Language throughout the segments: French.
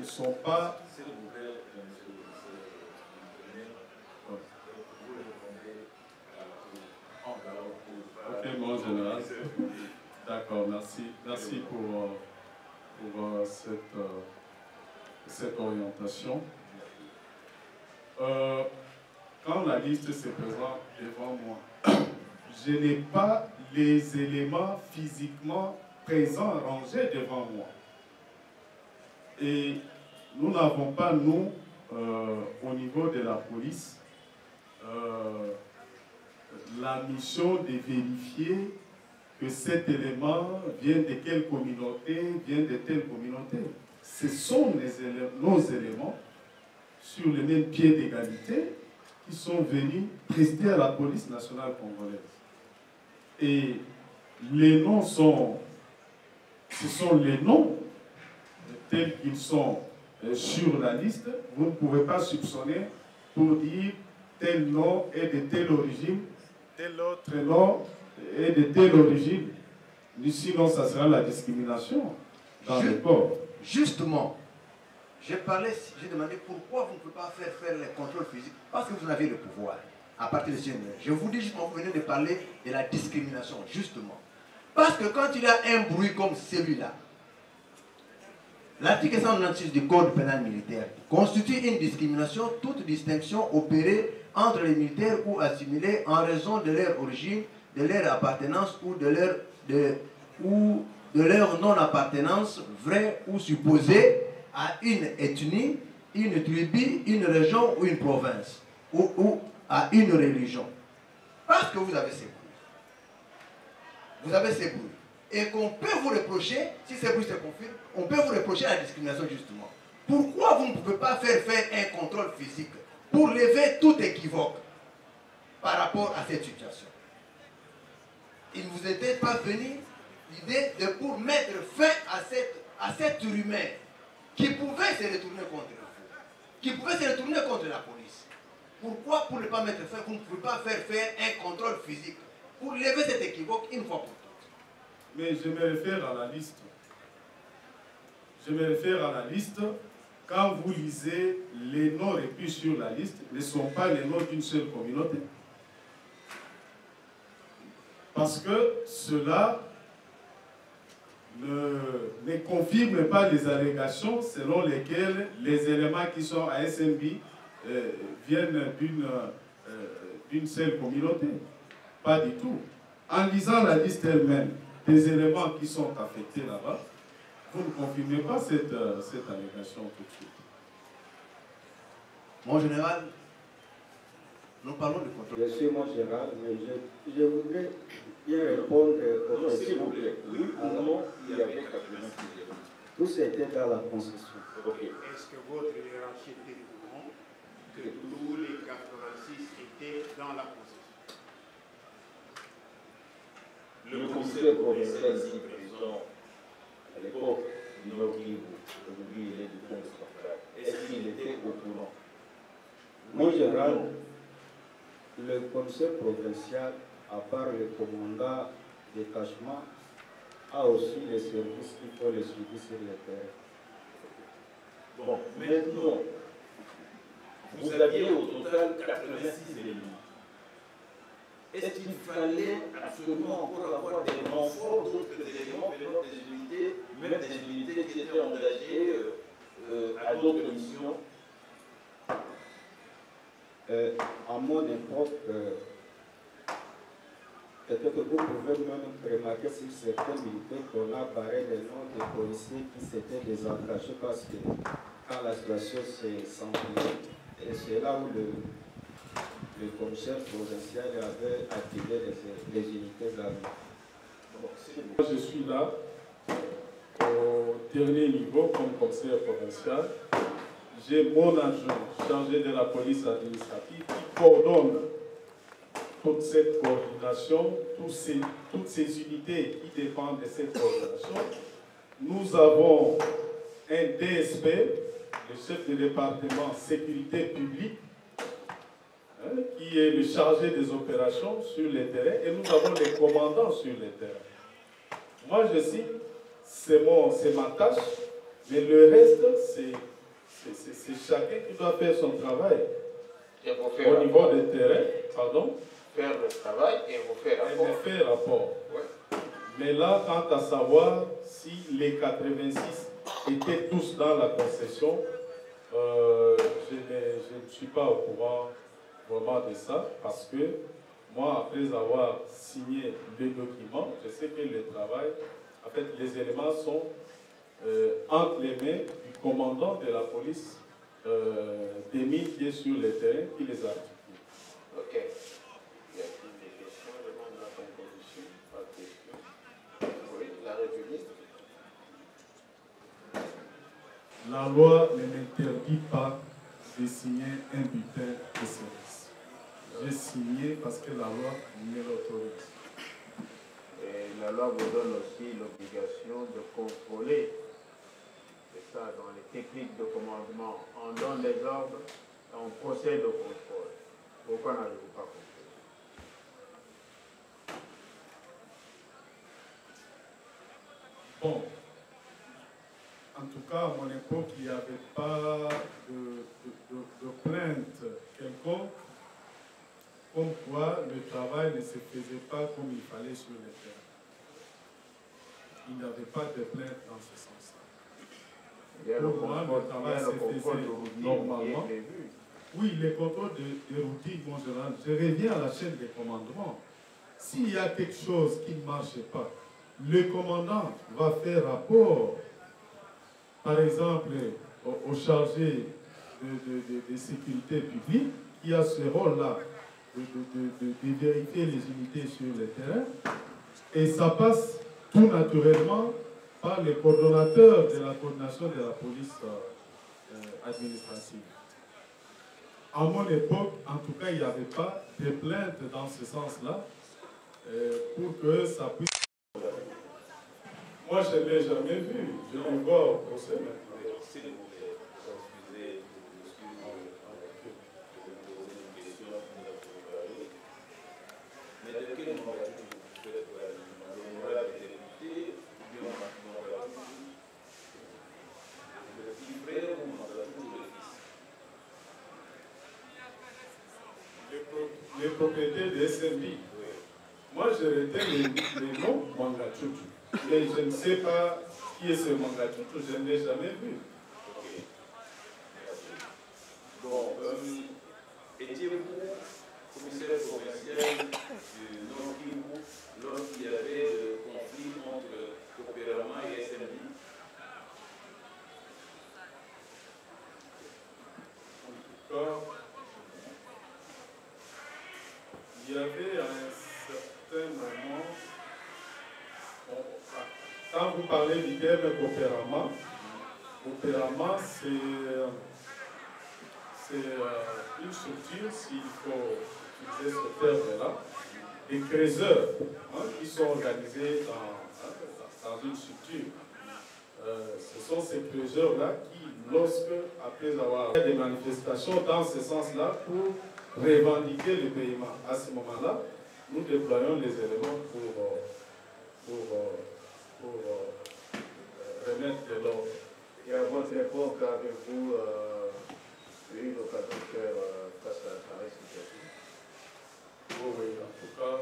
ne sont pas... Ok, mon général. D'accord, merci. Merci pour cette orientation. Quand la liste se présente devant moi, je n'ai pas les éléments physiquement présents, rangés devant moi. Et nous n'avons pas, nous, au niveau de la police, la mission de vérifier que cet élément vient de quelle communauté, vient de telle communauté. Ce sont nos éléments sur le même pied d'égalité qui sont venus prester à la police nationale congolaise. Et les noms ce sont les noms tels qu'ils sont sur la liste. Vous ne pouvez pas soupçonner pour dire tel nom est de telle origine, tel autre nom est de telle origine. Sinon, ça sera la discrimination dans le corps. Justement, j'ai demandé pourquoi vous ne pouvez pas faire les contrôles physiques. Parce que vous avez le pouvoir. À partir de ce moment, je vous dis justement, vous venez de parler de la discrimination, justement. Parce que quand il y a un bruit comme celui-là, l'article 196 du Code pénal militaire constitue une discrimination, toute distinction opérée entre les militaires ou assimilés en raison de leur origine, de leur appartenance ou de leur non-appartenance, vraie ou supposée, à une ethnie, une tribu, une région ou une province, ou à une religion. Parce que vous avez ces bruits. Vous avez ces bruits. Et qu'on peut vous reprocher, si ces bruits se confirment, on peut vous reprocher la discrimination justement. Pourquoi vous ne pouvez pas faire un contrôle physique pour lever tout équivoque par rapport à cette situation? Il ne vous était pas venu l'idée de pour mettre fin à cette rumeur qui pouvait se retourner contre vous, qui pouvait se retourner contre la police. Pourquoi pour ne pas mettre fin, vous ne pouvez pas faire un contrôle physique pour lever cet équivoque une fois pour toutes? Mais je me réfère à la liste. Je me réfère à la liste. Quand vous lisez les noms repris sur la liste, ne sont pas les noms d'une seule communauté. Parce que cela ne confirme pas les allégations selon lesquelles les éléments qui sont à SNB viennent d'une seule communauté. Pas du tout. En lisant la liste elle-même, des éléments qui sont affectés là-bas, vous ne confirmez pas cette allégation tout de suite. Mon général, nous parlons de contrôle. Je suis mon général, mais je voudrais bien répondre aux questions. Oui ou non, il y avait 86 éléments. Tout c'était dans la Constitution. Okay. Est-ce que votre hiérarchie était au courant que tous les 86 étaient dans la Constitution? Le commissaire provincial ici présent à l'époque du Nord Kivu, aujourd'hui il est du Congo central, est-ce qu'il était au courant? Mon général, le commissaire provincial, à part le commandant détachement, a aussi les services qu'il faut les suivre sur le terrain. Bon, maintenant, vous aviez au total 86 éléments. Est-ce qu'il fallait absolument encore avoir des renforts d'autres éléments venant des unités, même des unités qui étaient engagées à d'autres missions? À mon époque, peut-être que vous pouvez même remarquer sur certains militaires qu'on a barré les noms des policiers qui s'étaient désengagés parce que quand la situation s'est s'empilée, et c'est là où le commissaire provincial avait activé les unités armées. Je suis là au dernier niveau comme commissaire provincial. J'ai mon adjoint chargé de la police administrative qui coordonne toute cette coordination, toutes ces unités qui dépendent de cette coordination. Nous avons un DSP, le chef de département sécurité publique, qui est le chargé des opérations sur le terrain, et nous avons les commandants sur le terrain. Moi, je cite, c'est ma tâche, mais le reste, c'est C'est chacun qui doit faire son travail. Et vous faire au niveau des terrains, pardon. Faire le travail et vous faire rapport. Elle fait rapport. Ouais. Mais là, quant à savoir si les 86 étaient tous dans la concession, je ne suis pas au courant vraiment de ça, parce que moi, après avoir signé le document, je sais que le travail, en fait, les éléments sont entre les mains du commandant de la police des mines qui est sur le terrain, qui les a articulés. Ok. Y a-t-il des questions devant la composition? Pas de questions. Oui, la République. La loi ne m'interdit pas de signer un bulletin de service. J'ai signé parce que la loi me l'autorise. Et la loi vous donne aussi l'obligation de contrôler. C'est ça, dans les techniques de commandement, on donne les ordres et on procède au contrôle. Pourquoi n'avez-vous pas contrôlé? Bon, en tout cas, à mon époque, il n'y avait pas de plainte quelconque, comme quoi le travail ne se faisait pas comme il fallait sur le terrain. Il n'y avait pas de plainte dans ce sens-là. Pour moi, le travail se faisait normalement. Oui, les contrôles de routine, mon général, je reviens à la chaîne de commandement. S'il y a quelque chose qui ne marche pas, le commandant va faire rapport, par exemple, au chargé de sécurité publique, qui a ce rôle-là de vérifier les unités sur le terrain, et ça passe tout naturellement par le coordonnateur de la coordination de la police administrative. À mon époque, en tout cas, il n'y avait pas de plainte dans ce sens-là pour que ça puisse... Moi, je ne l'ai jamais vu. Je le vois au procès maintenant. S'il vous plaît, excusez, une question mais de quel moment vous faites le moral des députés ou bien le petit frère ou le fils? Les propriétés de SMB. Moi, je retiens les noms Mangachouchou. Mais je ne sais pas qui est ce Mangachouchou, je ne l'ai jamais vu. Okay. Bon, étiez-vous commissaire provincial du Nord Kivu lorsqu'il y avait le conflit entre Opérama et SMB? En tout cas, il y avait à un certain moment, quand vous parlez du terme Opérama, Opérama c'est une structure, s'il faut utiliser ce terme-là, des creuseurs qui sont organisés dans une structure. Ce sont ces creuseurs-là qui, après avoir fait des manifestations dans ce sens-là pour revendiquer le paiement, à ce moment-là, nous déployons les éléments pour remettre de l'ordre. Et à votre époque, avez-vous eu l'occasion de faire face à la situation? Oui, en tout cas,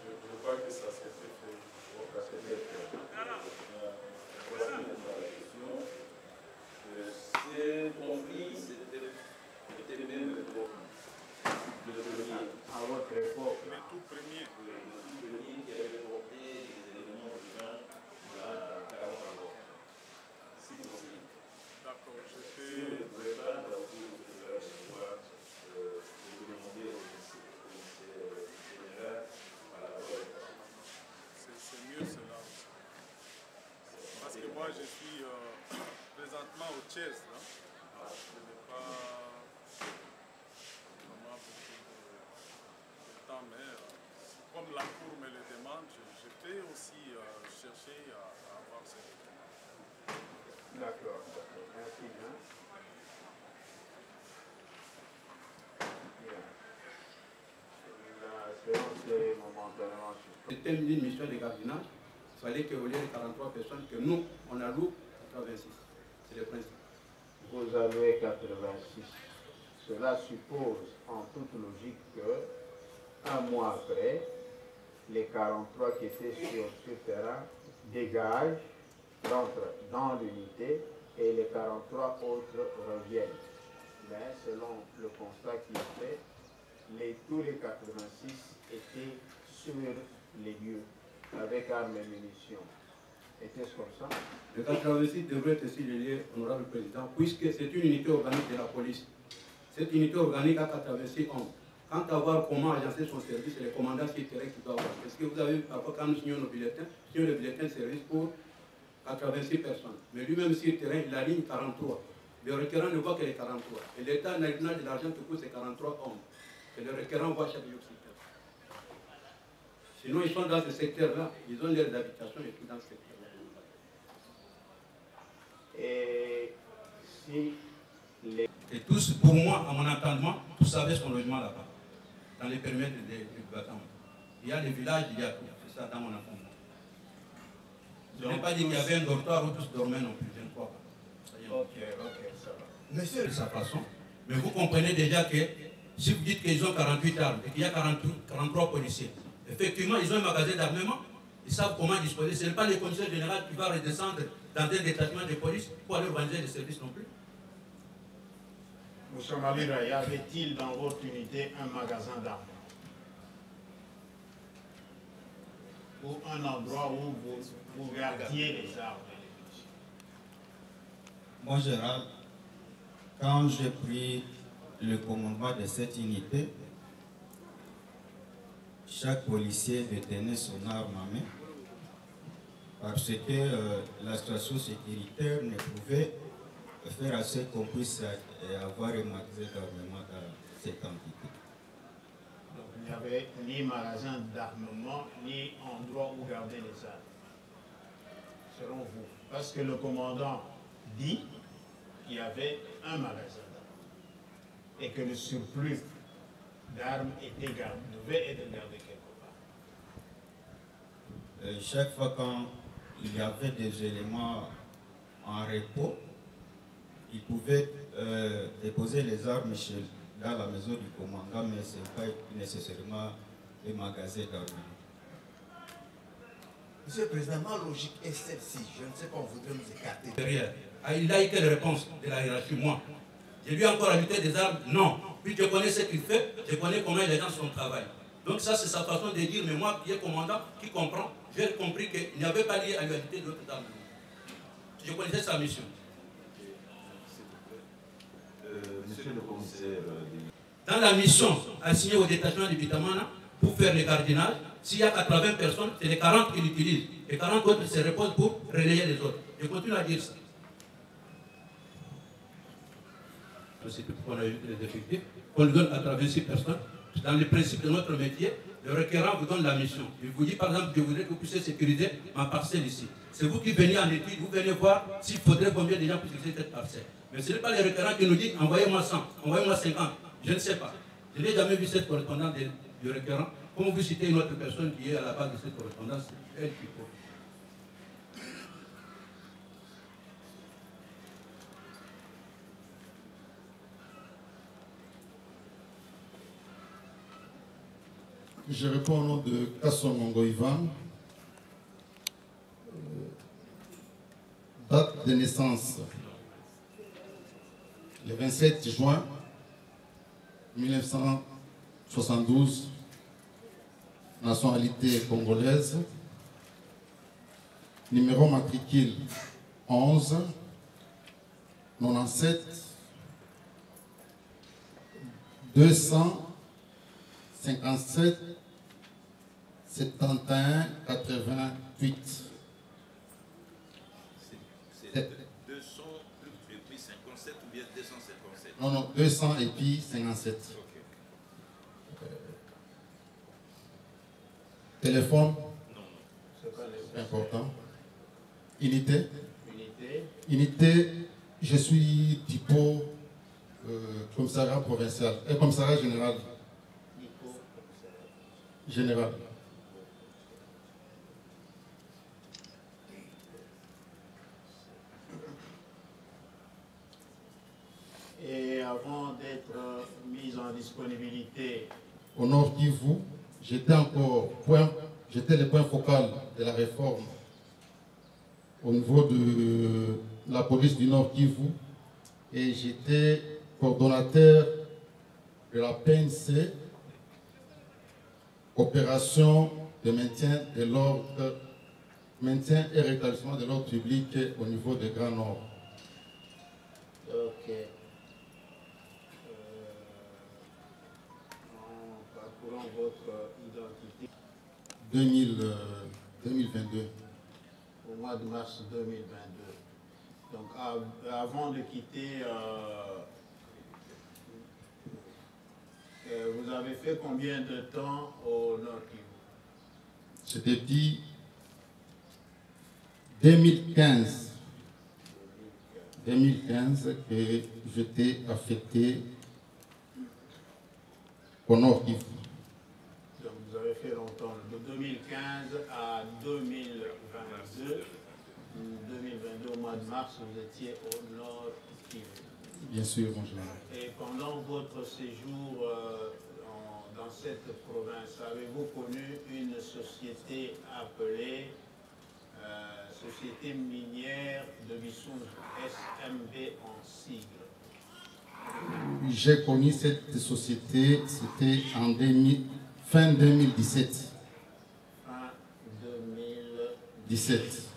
je crois que ça s'est fait. Ça s'est fait. Ce conflit, c'était même le premier. À votre époque. Le tout premier qui avait porté les éléments du vin à Caracas. Si possible. D'accord, je Si fais. vous ne pouvez pas, vous devez pouvoir demander au commissaire général à la parole. C'est mieux cela. Parce que moi, je suis présentement au Tchèze. Je n'ai pas vraiment beaucoup de temps, mais comme la Cour me le demande, je peux aussi chercher à avoir cette. D'accord, merci bien. La séance est momentanément suspendue. C'était une mission de gardiennage. Il fallait qu'au lieu de 43 personnes, que nous, on alloue 86. C'est le principe. vous allouez 86. Cela suppose en toute logique que, un mois après, les 43 qui étaient sur terrain dégagent, rentrent dans l'unité et les 43 autres reviennent. Mais selon le constat qui est fait, tous les 86 étaient sur les lieux avec armes et munitions. Était-ce comme ça? Le 86 devrait être signalé, honorable président, puisque c'est une unité organique de la police. Cette unité organique a 86 hommes. Quant à voir comment agencer son service, c'est les commandants sur terrain qui doivent voir. Est-ce que vous avez vu parfois quand nous signons nos bulletins, le bulletin de service pour 86 personnes. Mais lui-même sur terrain, il aligne 43. Le requérant ne voit que les 43. Et l'État n'a de l'argent que pour ces 43 hommes. Et le requérant voit chaque jour sur terrain. Sinon, ils sont dans ce secteur-là. Ils ont leurs habitations et tout dans ce secteur-là. Et si les... Et tous, pour moi, à mon entendement, tous avaient son logement là-bas, dans les périmètres du bâtiment. Il y a des villages, il y a tout. C'est ça dans mon entendement. Je n'ai pas dit qu'il y avait un dortoir où tous dormaient non plus, je ne crois pas. Ok, ça va. Monsieur, De sa façon. Mais vous comprenez déjà que si vous dites qu'ils ont 48 armes et qu'il y a 43 policiers, effectivement, ils ont un magasin d'armement, ils savent comment disposer. Ce n'est pas les conditions générales qui vont redescendre dans un détachement de police pour aller organiser les services non plus. M. Malira, y avait-il dans votre unité un magasin d'armes? Ou un endroit où vous gardiez les armes? Moi, général, quand j'ai pris le commandement de cette unité, chaque policier détenait son arme à main parce que la situation sécuritaire ne pouvait faire assez qu'on puisse avoir un magasin d'armement dans cette entité. Donc il n'y avait ni magasin d'armement, ni endroit où garder les armes, selon vous. Parce que le commandant dit qu'il y avait un magasin d'armes et que le surplus d'armes devait être gardé quelque part. Chaque fois quand il y avait des éléments en repos, il pouvait déposer les armes dans la maison du commandant, mais ce n'est pas nécessairement un magasin d'armes. Monsieur le Président, ma logique est celle-ci. Je ne sais pas, on voudrait nous écarter. Derrière. Il a eu quelle réponse de la hiérarchie? Moi. J'ai lui encore ajouté des armes? Non. Puis je connais ce qu'il fait, je connais comment les gens son travail. Donc ça, c'est sa façon de dire, mais moi qui est commandant, qui comprend, j'ai compris qu'il n'y avait pas lié à lui ajouter d'autres armes. Je connaissais sa mission. Monsieur le commissaire, Dans la mission assignée au détachement du Bitamana, pour faire le cardinal, s'il y a 80 personnes, c'est les 40 qui l'utilisent. Et 40 autres se reposent pour relayer les autres. Je continue à dire ça. C'est tout qu'on a eu les effectifs, qu'on lui donne à travers 6 personnes. Dans le principe de notre métier, le requérant vous donne la mission. Il vous dit par exemple, je voudrais que vous puissiez sécuriser ma parcelle ici. C'est vous qui venez en étude, vous venez voir s'il faudrait combien de gens puissent utiliser cette parcelle. Mais ce n'est pas le requérant qui nous dit envoyez-moi 100, envoyez-moi 50. Je ne sais pas. Je n'ai jamais vu cette correspondance du requérant. Comment vous citez une autre personne qui est à la base de cette correspondance? Elle qui faut. Je réponds au nom de Kassongongo Ivan. Date de naissance, le 27 juin 1972, nationalité congolaise, numéro matricule 11 97 257 71 88. c'est 200 et puis 57 ou bien 257? Non, non, 200 et puis 57. Okay. Téléphone? Non, non. C'est important. Unité? Unité? Unité, je suis typo commissariat provincial, commissariat général. Général. Et avant d'être mise en disponibilité au Nord Kivu, j'étais le point focal de la réforme au niveau de la police du Nord Kivu et j'étais coordonnateur de la PNC, opération de maintien de l'ordre, maintien et rétablissement de l'ordre public au niveau de Grand Nord. Ok. En parcourant votre identité 2022. au mois de mars 2022. Donc avant de quitter, vous avez fait combien de temps au Nord Kivu? C'était dit 2015. 2015 que j'étais affecté au Nord Kivu. Donc vous avez fait longtemps, de 2015 à 2022. 2022 au mois de mars, vous étiez au Nord Kivu. Bien sûr, mon général. Et pendant votre séjour dans cette province, avez-vous connu une société appelée Société minière de Bissounzou, SMB en sigle? J'ai connu cette société, c'était en fin 2017. Fin 2017. 17.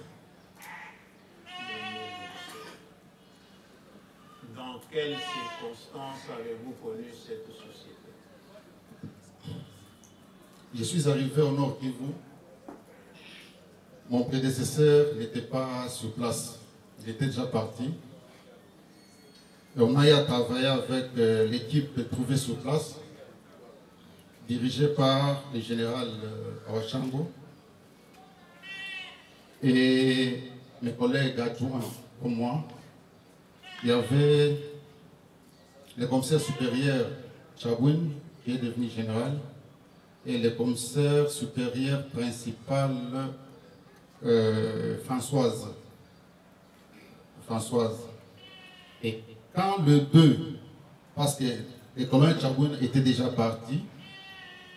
Dans quelles circonstances avez-vous connu cette société? Je suis arrivé au Nord Kivu. Mon prédécesseur n'était pas sur place. Il était déjà parti. Et on a travaillé avec l'équipe trouvée sur place, dirigée par le général Awachango. Et mes collègues adjoints comme moi. Il y avait le commissaire supérieur Chabouine, qui est devenu général, et le commissaire supérieur principal Françoise. Et quand le 2, parce que le colonel Chabouine était déjà parti,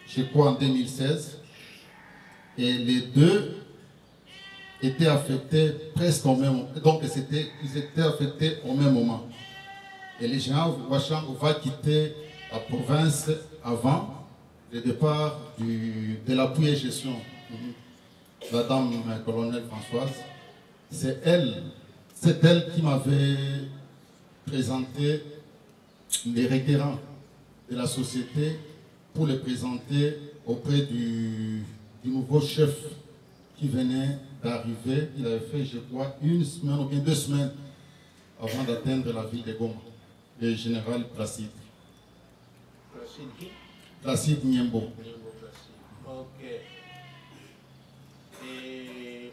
je crois en 2016, et les deux étaient affectés presque au même moment. Donc ils étaient affectés au même moment. Et le général Ouachang va quitter la province avant le départ de l'appui et gestion. La dame colonel Françoise, c'est elle qui m'avait présenté les requérants de la société pour les présenter auprès du nouveau chef qui venait d'arriver. Il avait fait, je crois, 1 semaine ou bien 2 semaines avant d'atteindre la ville de Goma, le général Placide. Placide qui? Placide Niembo. Ok. Et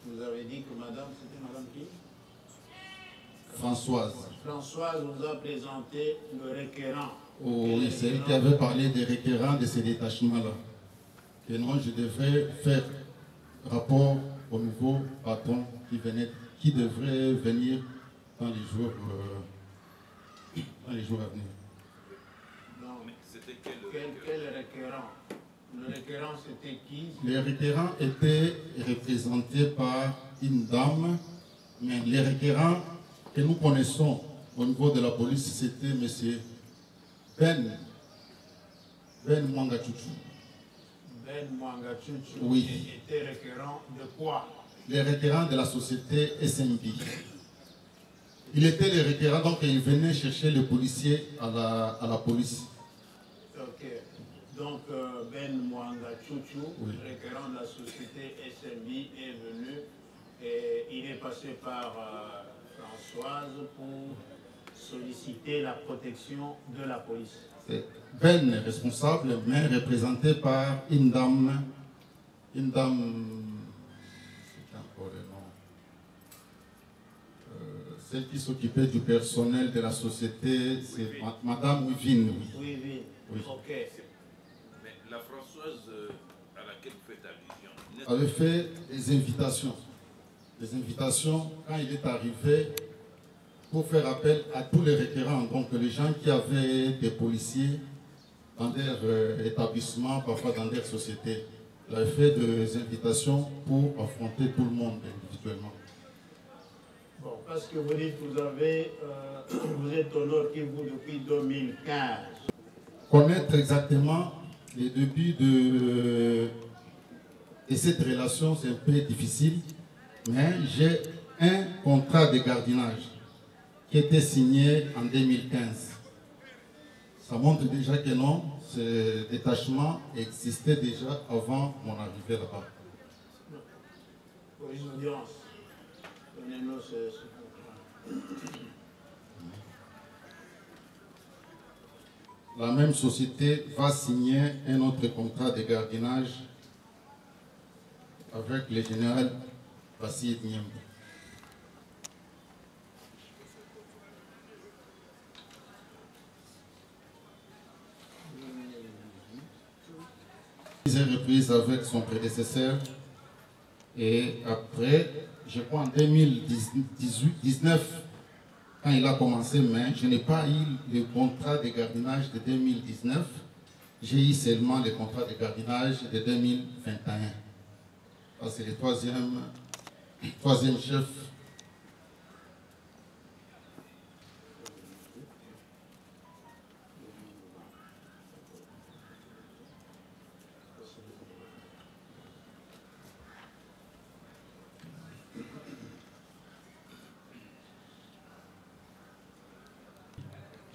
vous avez dit que madame, c'était madame qui? Françoise. Françoise vous a présenté le requérant. Oh, oui, c'est elle qui avait parlé des requérants de ces détachements-là. Et non, je devrais faire rapport au nouveau patron qui devrait venir dans les jours à venir. Donc, c'était quel requérant? Le requérant, c'était qui? Les requérants étaient représentés par une dame, mais les requérants que nous connaissons au niveau de la police, c'était M. Ben Mwangachuchu. Ben Mwangachuchu, oui. Était requérant de quoi? Les requérants de la société SMB. Il était le requérant, donc il venait chercher les policiers à la police. Ok. Donc Ben Mwangachuchu, requérant de la société SMB, est venu et il est passé par Françoise pour solliciter la protection de la police. Ben responsable, mais représenté par une dame, c'est encore le nom, celle qui s'occupait du personnel de la société, c'est Madame Wivine. Oui. Ok. Mais la Françoise à laquelle vous faites allusion avait fait des invitations. Des invitations quand il est arrivé pour faire appel à tous les requérants, donc les gens qui avaient des policiers dans leur établissement, parfois dans leur société. Il a fait des invitations pour affronter tout le monde individuellement. Bon, parce que vous dites que vous êtes au Nord Kivu depuis 2015. Connaître exactement les débuts de cette relation, c'est un peu difficile, mais j'ai un contrat de gardiennage qui était signé en 2015. Ça montre déjà que non, ce détachement existait déjà avant mon arrivée là-bas. Pour une audience, donnez-nous ce contrat. La même société va signer un autre contrat de gardiennage avec le général Bassi Niembe. Il a reprise avec son prédécesseur et après, je crois en 2019, quand il a commencé, mais je n'ai pas eu le contrat de gardiennage de 2019, j'ai eu seulement le contrat de gardiennage de 2021. C'est le troisième chef.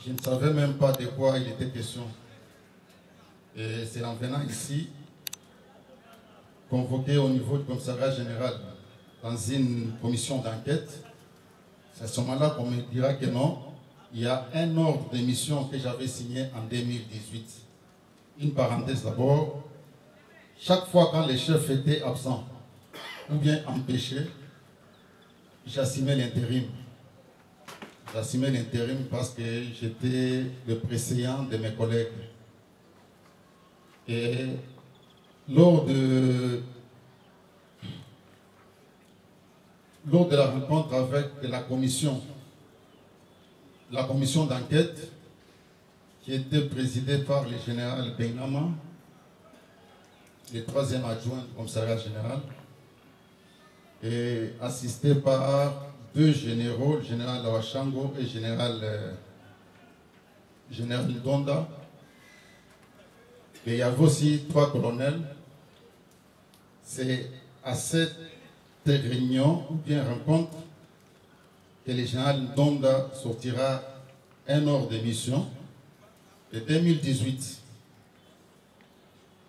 Je ne savais même pas de quoi il était question. Et c'est en venant ici, convoqué au niveau du commissariat général dans une commission d'enquête, c'est à ce moment-là qu'on me dira que non, il y a un ordre de mission que j'avais signé en 2018. Une parenthèse d'abord, chaque fois quand les chefs étaient absents ou bien empêchés, j'assumais l'intérim. J'assumais l'intérim parce que j'étais le préséant de mes collègues. Et lors de la rencontre avec la commission d'enquête, qui était présidée par le général Bengama, le troisième adjoint du commissariat général, et assisté par deux généraux, le général Lawashango et le général Donda. Et il y avait aussi trois colonels. C'est à cette réunion ou bien rencontre que le général Donda sortira un ordre de mission de 2018.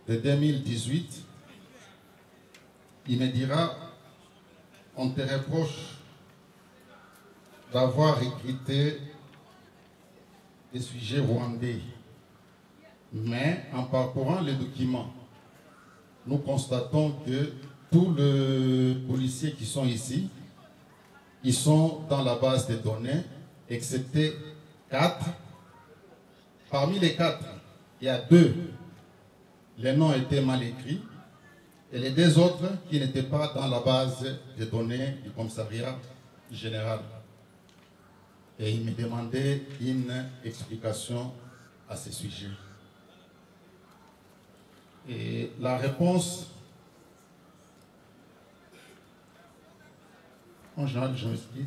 De 2018, il me dira, on te reproche d'avoir recruté des sujets rwandais. Mais en parcourant les documents, nous constatons que tous les policiers qui sont ici, ils sont dans la base de données, excepté 4. Parmi les 4, il y a 2. Les noms étaient mal écrits. Et les 2 autres qui n'étaient pas dans la base de données du commissariat général. Et il me demandait une explication à ce sujet. Et la réponse, en général, je m'explique.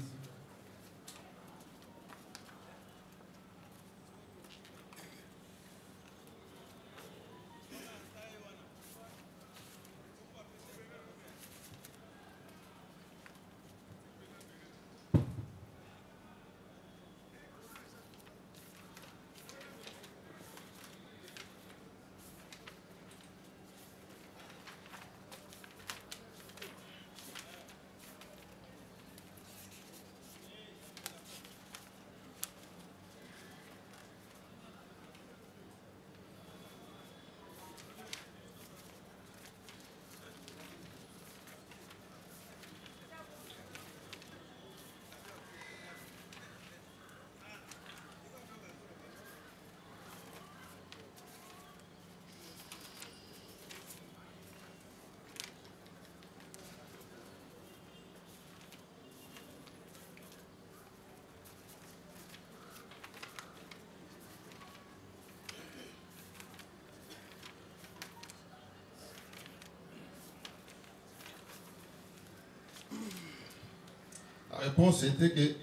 réponse était que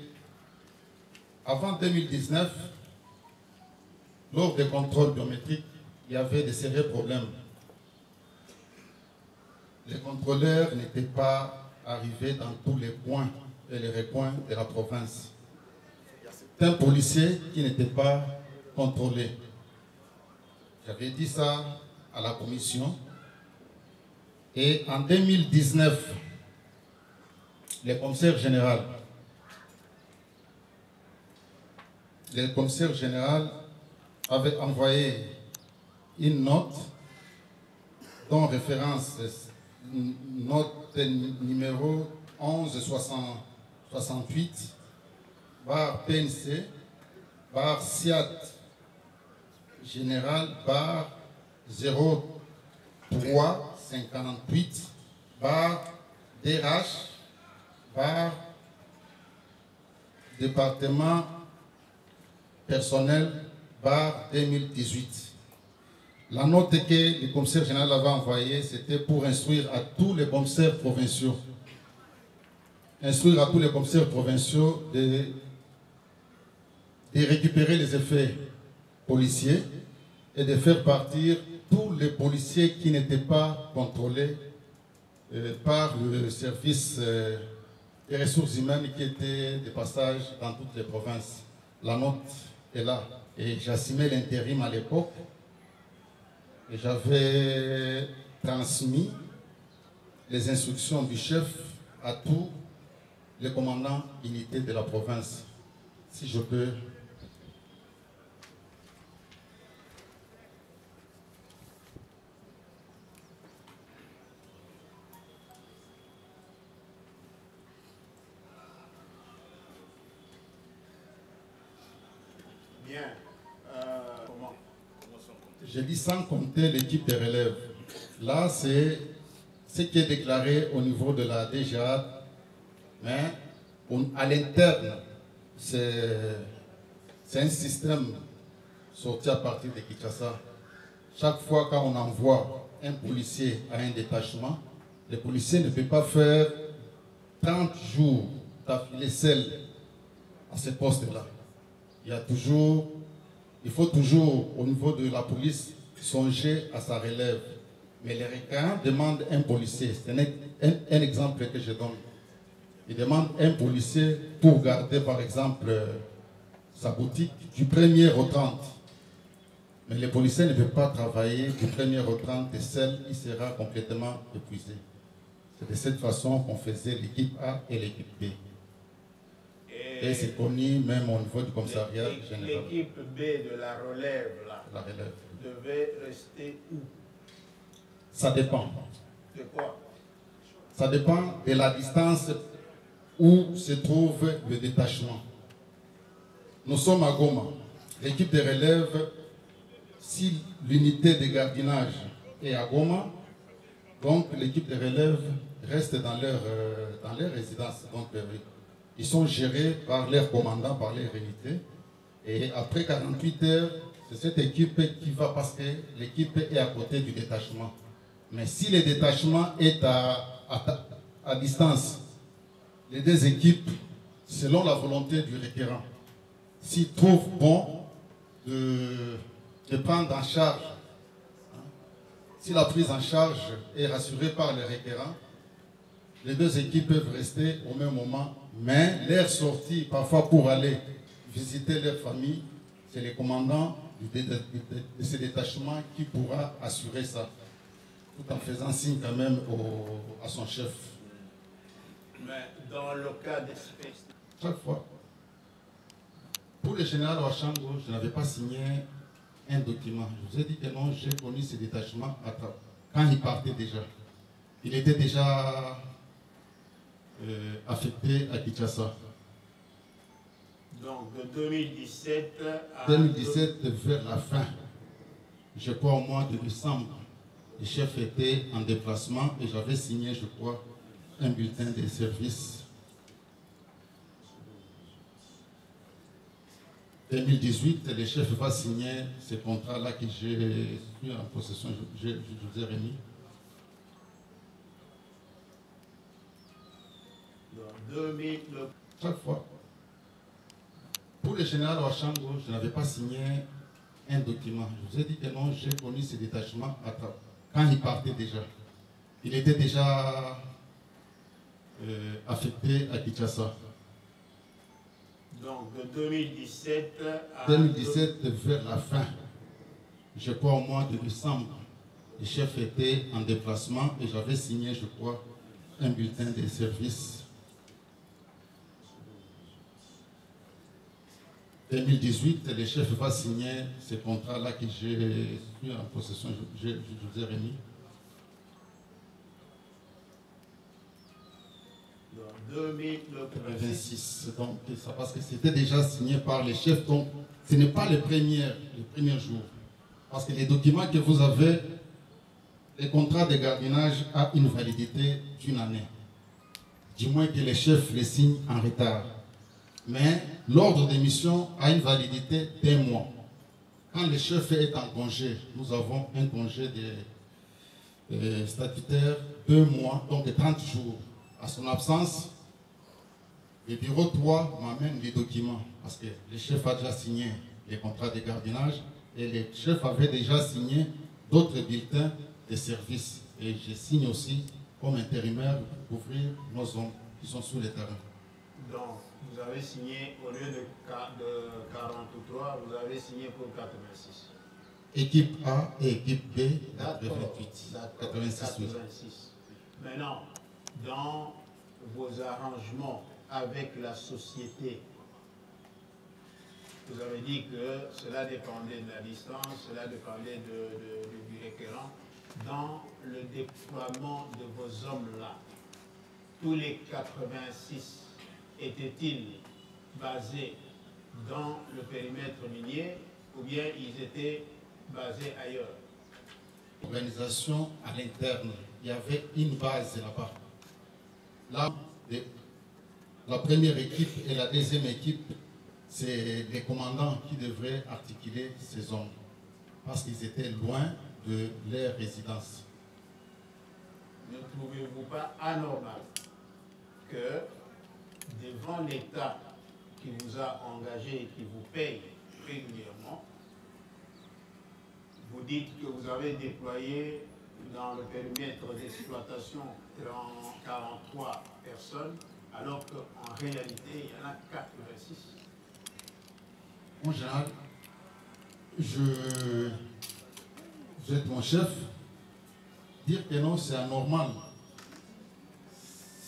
avant 2019, lors des contrôles biométriques, il y avait de sérieux problèmes. Les contrôleurs n'étaient pas arrivés dans tous les points et les recoins de la province. Il y a certains policiers qui n'étaient pas contrôlés. J'avais dit ça à la commission. Et en 2019, le commissaire général avait envoyé une note dont référence note numéro 1168 bar PNC bar SIAT général bar 0358 bar DRH bar département personnel bar 2018. La note que le commissaire général avait envoyée, c'était pour instruire à tous les commissaires provinciaux. Instruire à tous les commissaires provinciaux de récupérer les effets policiers et de faire partir tous les policiers qui n'étaient pas contrôlés par le service des ressources humaines qui était de passage dans toutes les provinces. La note est là. Et j'assumais l'intérim à l'époque. Et j'avais transmis les instructions du chef à tous les commandants unités de la province. Si je peux. Bien. Comment? Je dis sans compter l'équipe de relève. Là, c'est ce qui est déclaré au niveau de la DGA, mais à l'interne, c'est un système sorti à partir de Kinshasa. Chaque fois qu'on envoie un policier à un détachement, le policier ne peut pas faire 30 jours d'affilée seul à ce poste-là. Il faut toujours, au niveau de la police, songer à sa relève. Mais les requérants demandent un policier. C'est un exemple que je donne. Ils demandent un policier pour garder, par exemple, sa boutique du 1er au 30. Mais le policier ne peut pas travailler du 1er au 30 et seul, il sera complètement épuisé. C'est de cette façon qu'on faisait l'équipe A et l'équipe B. Et c'est connu même au niveau du commissariat général. L'équipe B de la relève, là, devait rester où? Ça dépend. De quoi? Ça dépend de la distance où se trouve le détachement. Nous sommes à Goma. L'équipe de relève, si l'unité de gardiennage est à Goma, donc l'équipe de relève reste dans leur résidence. Donc, ils sont gérés par leur commandant, par leur unité. Et après 48 heures, c'est cette équipe qui va, parce que l'équipe est à côté du détachement. Mais si le détachement est à distance, les deux équipes, selon la volonté du requérant, s'ils trouvent bon de prendre en charge, si la prise en charge est rassurée par le requérant, les deux équipes peuvent rester au même moment. Mais leur sortie, parfois pour aller visiter leur famille, c'est le commandant de ce détachement qui pourra assurer ça, tout en faisant signe quand même à son chef. Mais dans le cas d'espèce. Chaque fois. Pour le général Ouachango, je n'avais pas signé un document. Je vous ai dit que non, j'ai connu ce détachement quand il partait déjà. Il était déjà affecté à Kinshasa. Donc de 2017 à... 2017 vers la fin, je crois au mois de décembre, le chef était en déplacement et j'avais signé, je crois, un bulletin de service. 2018, le chef va signer ce contrat-là que j'ai eu en possession, je vous ai remis. chaque fois. Pour le général Ouachango, je n'avais pas signé un document. Je vous ai dit que non, j'ai connu ce détachement quand il partait déjà. Il était déjà affecté à Kinshasa. Donc de 2017 à... 2017, vers la fin, je crois au mois de décembre, le chef était en déplacement et j'avais signé, je crois, un bulletin de service. 2018, le chef va signer ce contrat-là que j'ai eu en possession, je vous ai remis. Dans 2026. Donc, ça, parce que c'était déjà signé par les chefs, donc ce n'est pas les premiers jours. Parce que les documents que vous avez, le contrat de gardiennage a une validité d'une année. Du moins que les chefs les signent en retard. Mais l'ordre de mission a une validité d'1 mois. Quand le chef est en congé, nous avons un congé de statutaire 2 mois, donc de 30 jours. À son absence, le bureau 3 m'amène les documents parce que le chef a déjà signé les contrats de gardiennage et le chef avait déjà signé d'autres bulletins de service. Et je signe aussi comme intérimaire pour couvrir nos hommes qui sont sur le terrain. Donc, vous avez signé, au lieu de 43, vous avez signé pour 86. Équipe A et équipe B, 88. 86. Maintenant, dans vos arrangements avec la société, vous avez dit que cela dépendait de la distance, cela dépendait du requérant. Dans le déploiement de vos hommes-là, tous les 86 étaient-ils basés dans le périmètre minier ou bien ils étaient basés ailleurs? Organisation à l'interne, il y avait une base là-bas. Là, la première équipe et la deuxième équipe, c'est les commandants qui devraient articuler ces hommes parce qu'ils étaient loin de leur résidence. Ne trouvez-vous pas anormal que devant l'État qui vous a engagé et qui vous paye régulièrement, vous dites que vous avez déployé dans le périmètre d'exploitation 43 personnes, alors qu'en réalité, il y en a 86. En général, vous êtes mon chef, dire que non, c'est anormal.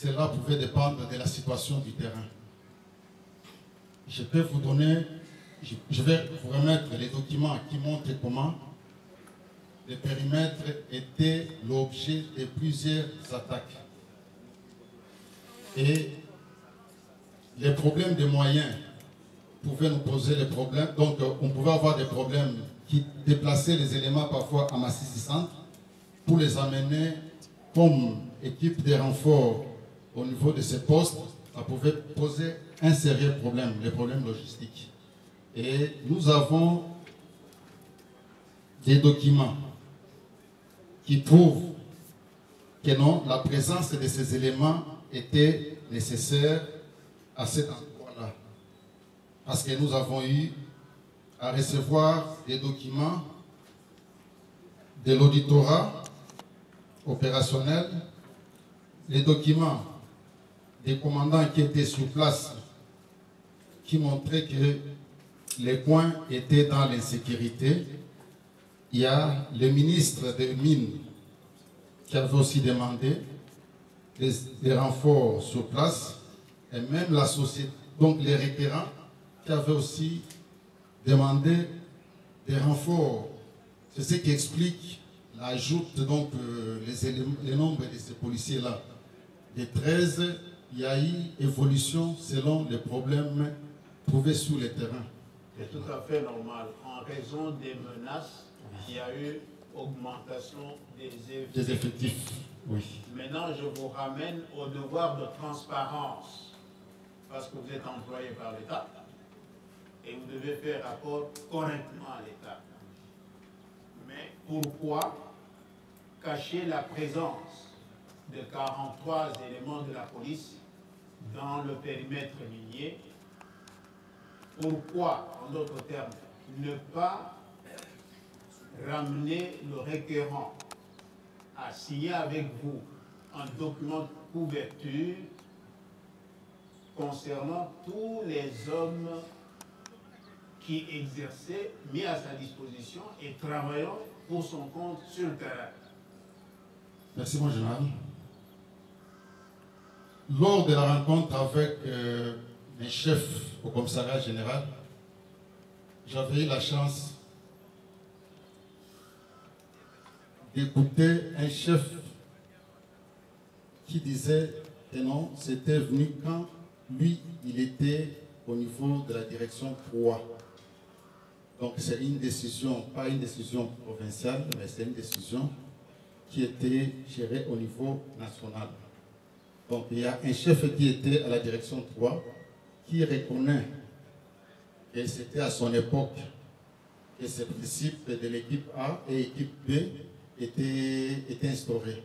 Cela pouvait dépendre de la situation du terrain. Je peux vous donner, je vais vous remettre les documents qui montrent comment le périmètre était l'objet de plusieurs attaques. Et les problèmes de moyens pouvaient nous poser les problèmes. Donc, on pouvait avoir des problèmes qui déplaçaient les éléments parfois à Massissi Centre pour les amener comme équipe de renfort au niveau de ces postes. Ça pouvait poser un sérieux problème, les problèmes logistiques. Et nous avons des documents qui prouvent que non, la présence de ces éléments était nécessaire à cet endroit-là. Parce que nous avons eu à recevoir des documents de l'auditorat opérationnel, les documents des commandants qui étaient sur place qui montraient que les points étaient dans l'insécurité. Il y a le ministre des Mines qui avait aussi demandé des renforts sur place et même la société, donc les requérants qui avaient aussi demandé des renforts. C'est ce qui explique l'ajout donc les nombres de ces policiers-là. De 13, il y a eu évolution selon les problèmes trouvés sur le terrain. C'est tout à fait normal. En raison des menaces, il y a eu augmentation des effectifs. Oui. Maintenant, je vous ramène au devoir de transparence, parce que vous êtes employé par l'État et vous devez faire rapport correctement à l'État. Mais pourquoi cacher la présence de 43 éléments de la police dans le périmètre minier. Pourquoi, en d'autres termes, ne pas ramener le requérant à signer avec vous un document de couverture concernant tous les hommes qui exerçaient, mis à sa disposition et travaillant pour son compte sur le terrain. Merci, mon général. Lors de la rencontre avec les chefs au commissariat général, j'avais eu la chance d'écouter un chef qui disait que non, c'était venu quand lui, il était au niveau de la direction 3. Donc c'est une décision, pas une décision provinciale, mais c'est une décision qui était gérée au niveau national. Donc il y a un chef qui était à la direction 3 qui reconnaît, et c'était à son époque, que ces principes de l'équipe A et l'équipe B étaient instaurés.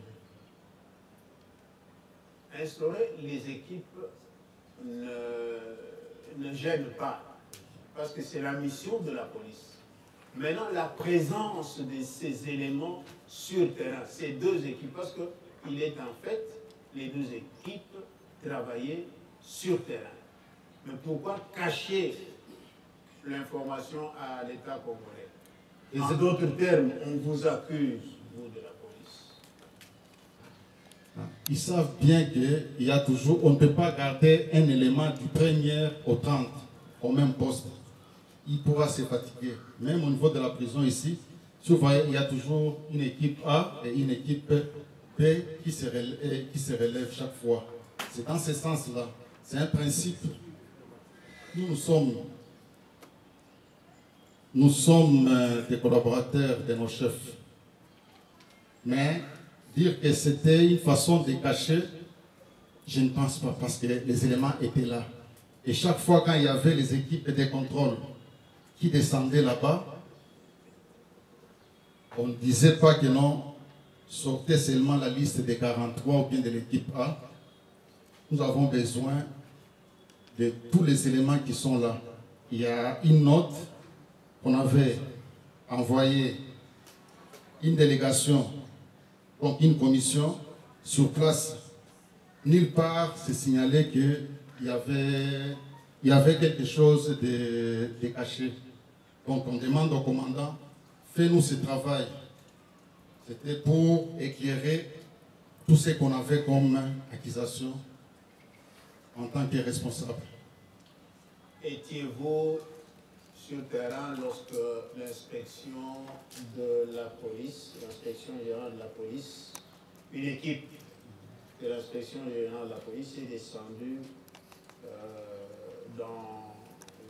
Instaurer les équipes ne gêne pas, parce que c'est la mission de la police. Maintenant, la présence de ces éléments sur le terrain, ces deux équipes, parce qu'il est en fait, les deux équipes travaillaient sur le terrain. Mais pourquoi cacher l'information à l'État congolais? En d'autres termes, on vous accuse, vous, de la police. Ils savent bien qu'il y a toujours, on ne peut pas garder un élément du 1er au 30 au même poste. Il pourra se fatiguer. Même au niveau de la prison ici, tu vois, il y a toujours une équipe A et une équipe B qui se relève chaque fois. C'est dans ce sens-là. C'est un principe. Nous sommes des collaborateurs de nos chefs. Mais dire que c'était une façon de cacher, je ne pense pas, parce que les éléments étaient là. Et chaque fois quand il y avait les équipes de contrôle qui descendaient là-bas, on ne disait pas que non, sortez seulement la liste des 43 ou bien de l'équipe A. Nous avons besoin de tous les éléments qui sont là. Il y a une note qu'on avait envoyée, une délégation, donc une commission sur place. Nulle part c'est signalé qu'il y avait quelque chose de caché. Donc on demande au commandant, fais-nous ce travail. C'était pour éclairer tout ce qu'on avait comme accusation en tant que responsable. Étiez-vous sur le terrain lorsque l'inspection de la police, l'inspection générale de la police, une équipe de l'inspection générale de la police est descendue dans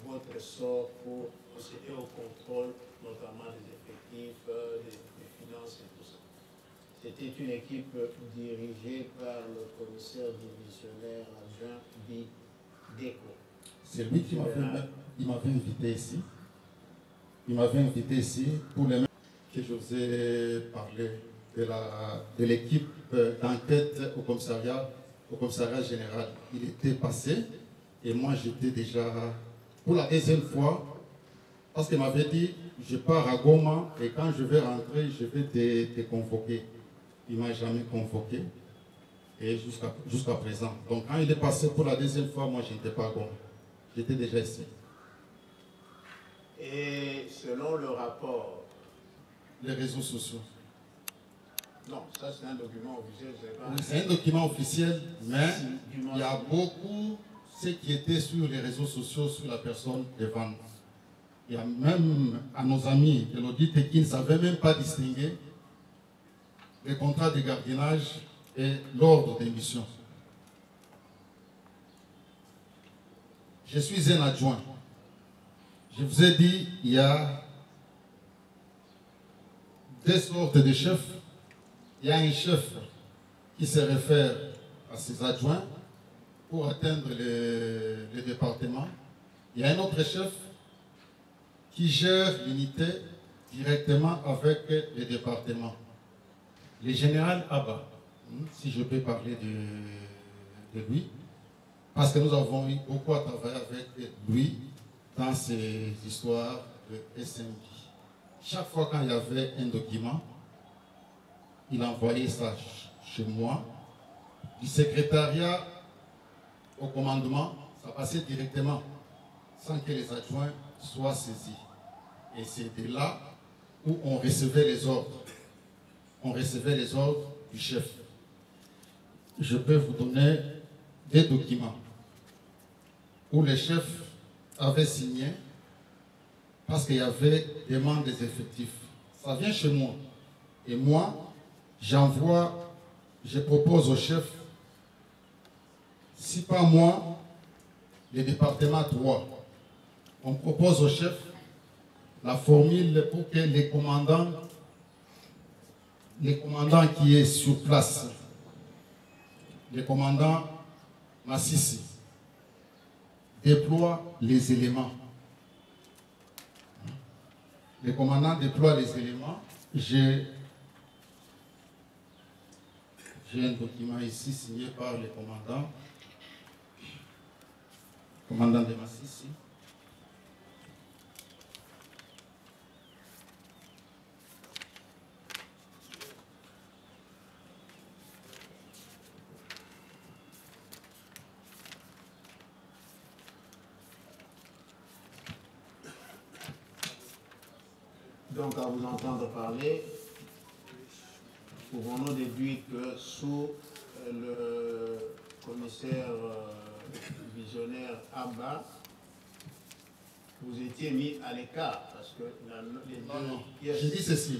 votre sort pour procéder au contrôle, notamment des effectifs, des finances et tout ça? C'était une équipe dirigée par le commissaire divisionnaire adjoint Bideko. C'est lui qui m'avait invité ici. Il m'avait invité ici pour les mêmes que je vous ai parlé de l'équipe d'enquête au commissariat général. Il était passé et moi j'étais déjà pour la deuxième fois parce qu'il m'avait dit je pars à Goma et quand je vais rentrer je vais te convoquer. Il ne m'a jamais convoqué et jusqu'à présent. Donc quand il est passé pour la deuxième fois, moi je n'étais pas à Goma. J'étais déjà ici. Et selon le rapport, les réseaux sociaux. Non, ça c'est un document officiel. C'est un document officiel, mais il y a beaucoup ce qui était sur les réseaux sociaux sur la personne de Van. Il y a même à nos amis de l'audit qui ne savaient même pas distinguer le contrat de gardiennage et l'ordre d'émission. Je suis un adjoint. Je vous ai dit, il y a deux sortes de chefs. Il y a un chef qui se réfère à ses adjoints pour atteindre le département. Il y a un autre chef qui gère l'unité directement avec le département. Le général Abba, si je peux parler de lui, parce que nous avons eu beaucoup à travailler avec lui dans ces histoires de SMB. Chaque fois quand il y avait un document, il envoyait ça chez moi. Du secrétariat au commandement, ça passait directement, sans que les adjoints soient saisis. Et c'est de là où on recevait les ordres. On recevait les ordres du chef. Je peux vous donner des documents où le chef avait signé parce qu'il y avait demande des effectifs. Ça vient chez moi. Et moi, j'envoie, je propose au chef, si pas moi, le département 3, on propose au chef la formule pour que les commandants qui est sur place, les commandants Massissi, déploient les éléments. Les commandants déploient les éléments. J'ai un document ici signé par le commandant de Massissi. Donc, à vous entendre parler, pouvons-nous déduire que sous le commissaire visionnaire Abba, vous étiez mis à l'écart parce que les deux pièces... Je dis ceci,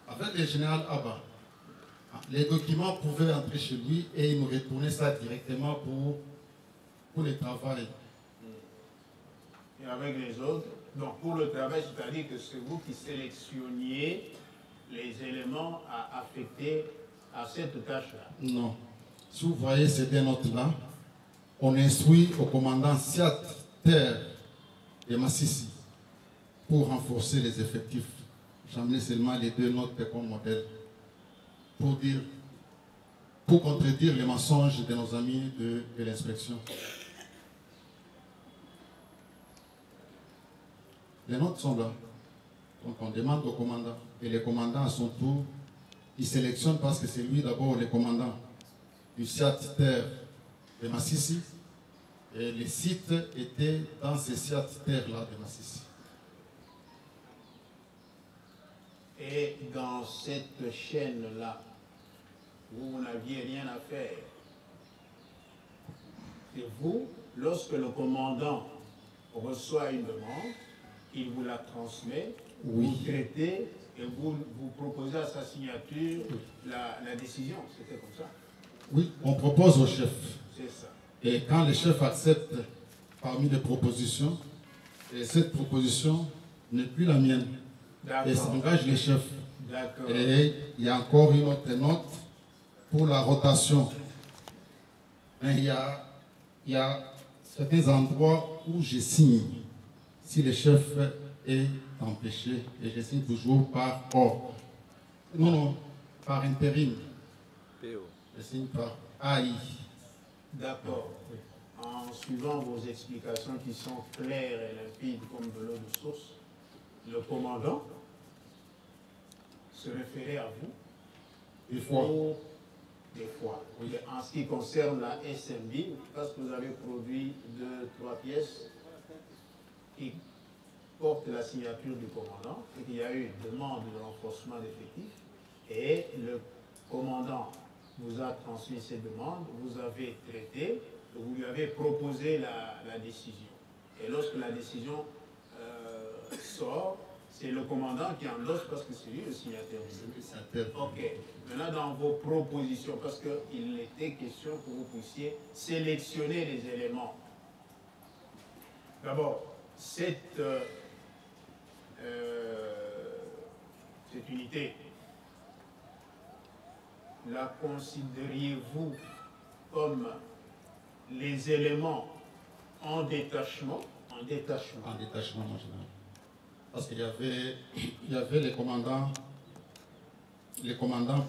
avec le général Abba, les documents pouvaient entrer chez lui et il nous retournait ça directement pour le travail. Et avec les autres, donc pour le travail, c'est-à-dire que c'est vous qui sélectionniez les éléments à affecter à cette tâche-là. Non. Si vous voyez ces deux notes-là, on instruit au commandant Siat Terre de Massissi pour renforcer les effectifs. J'en ai seulement les deux notes comme modèle pour contredire les mensonges de nos amis de l'inspection. Les notes sont là. Donc on demande au commandant. Et le commandant à son tour, il sélectionne parce que c'est lui d'abord le commandant du SIAT Terre de Massissi. Et les sites étaient dans ces SIAT Terre-là de Massissi. Et dans cette chaîne-là, vous n'aviez rien à faire. Et vous, lorsque le commandant reçoit une demande, il vous la transmet, oui. Vous traitez et vous proposez à sa signature la décision. C'était comme ça? Oui, on propose au chef. C'est ça. Et quand le chef accepte parmi les propositions, et cette proposition n'est plus la mienne. Et ça engage le chef. Et il y a encore une autre note pour la rotation. Mais il y a certains endroits où je signe si le chef est empêché, et je signe toujours par ordre. Non, par intérim. Je signe par AI. D'accord. En suivant vos explications qui sont claires et limpides comme de l'eau de source, le commandant se référait à vous des fois. Oui. En ce qui concerne la SMB, parce que vous avez produit 2-3 pièces qui portent la signature du commandant et qu'il y a eu une demande de renforcement d'effectifs et le commandant vous a transmis ces demandes, vous avez traité, vous lui avez proposé la décision. Et lorsque la décision sort, c'est le commandant qui endosse parce que c'est lui le signataire. Ok. Maintenant, dans vos propositions, parce qu'il était question que vous puissiez sélectionner les éléments. D'abord, cette unité, la considériez-vous comme les éléments en détachement? En détachement. En détachement, en général. Parce qu'il y avait les commandants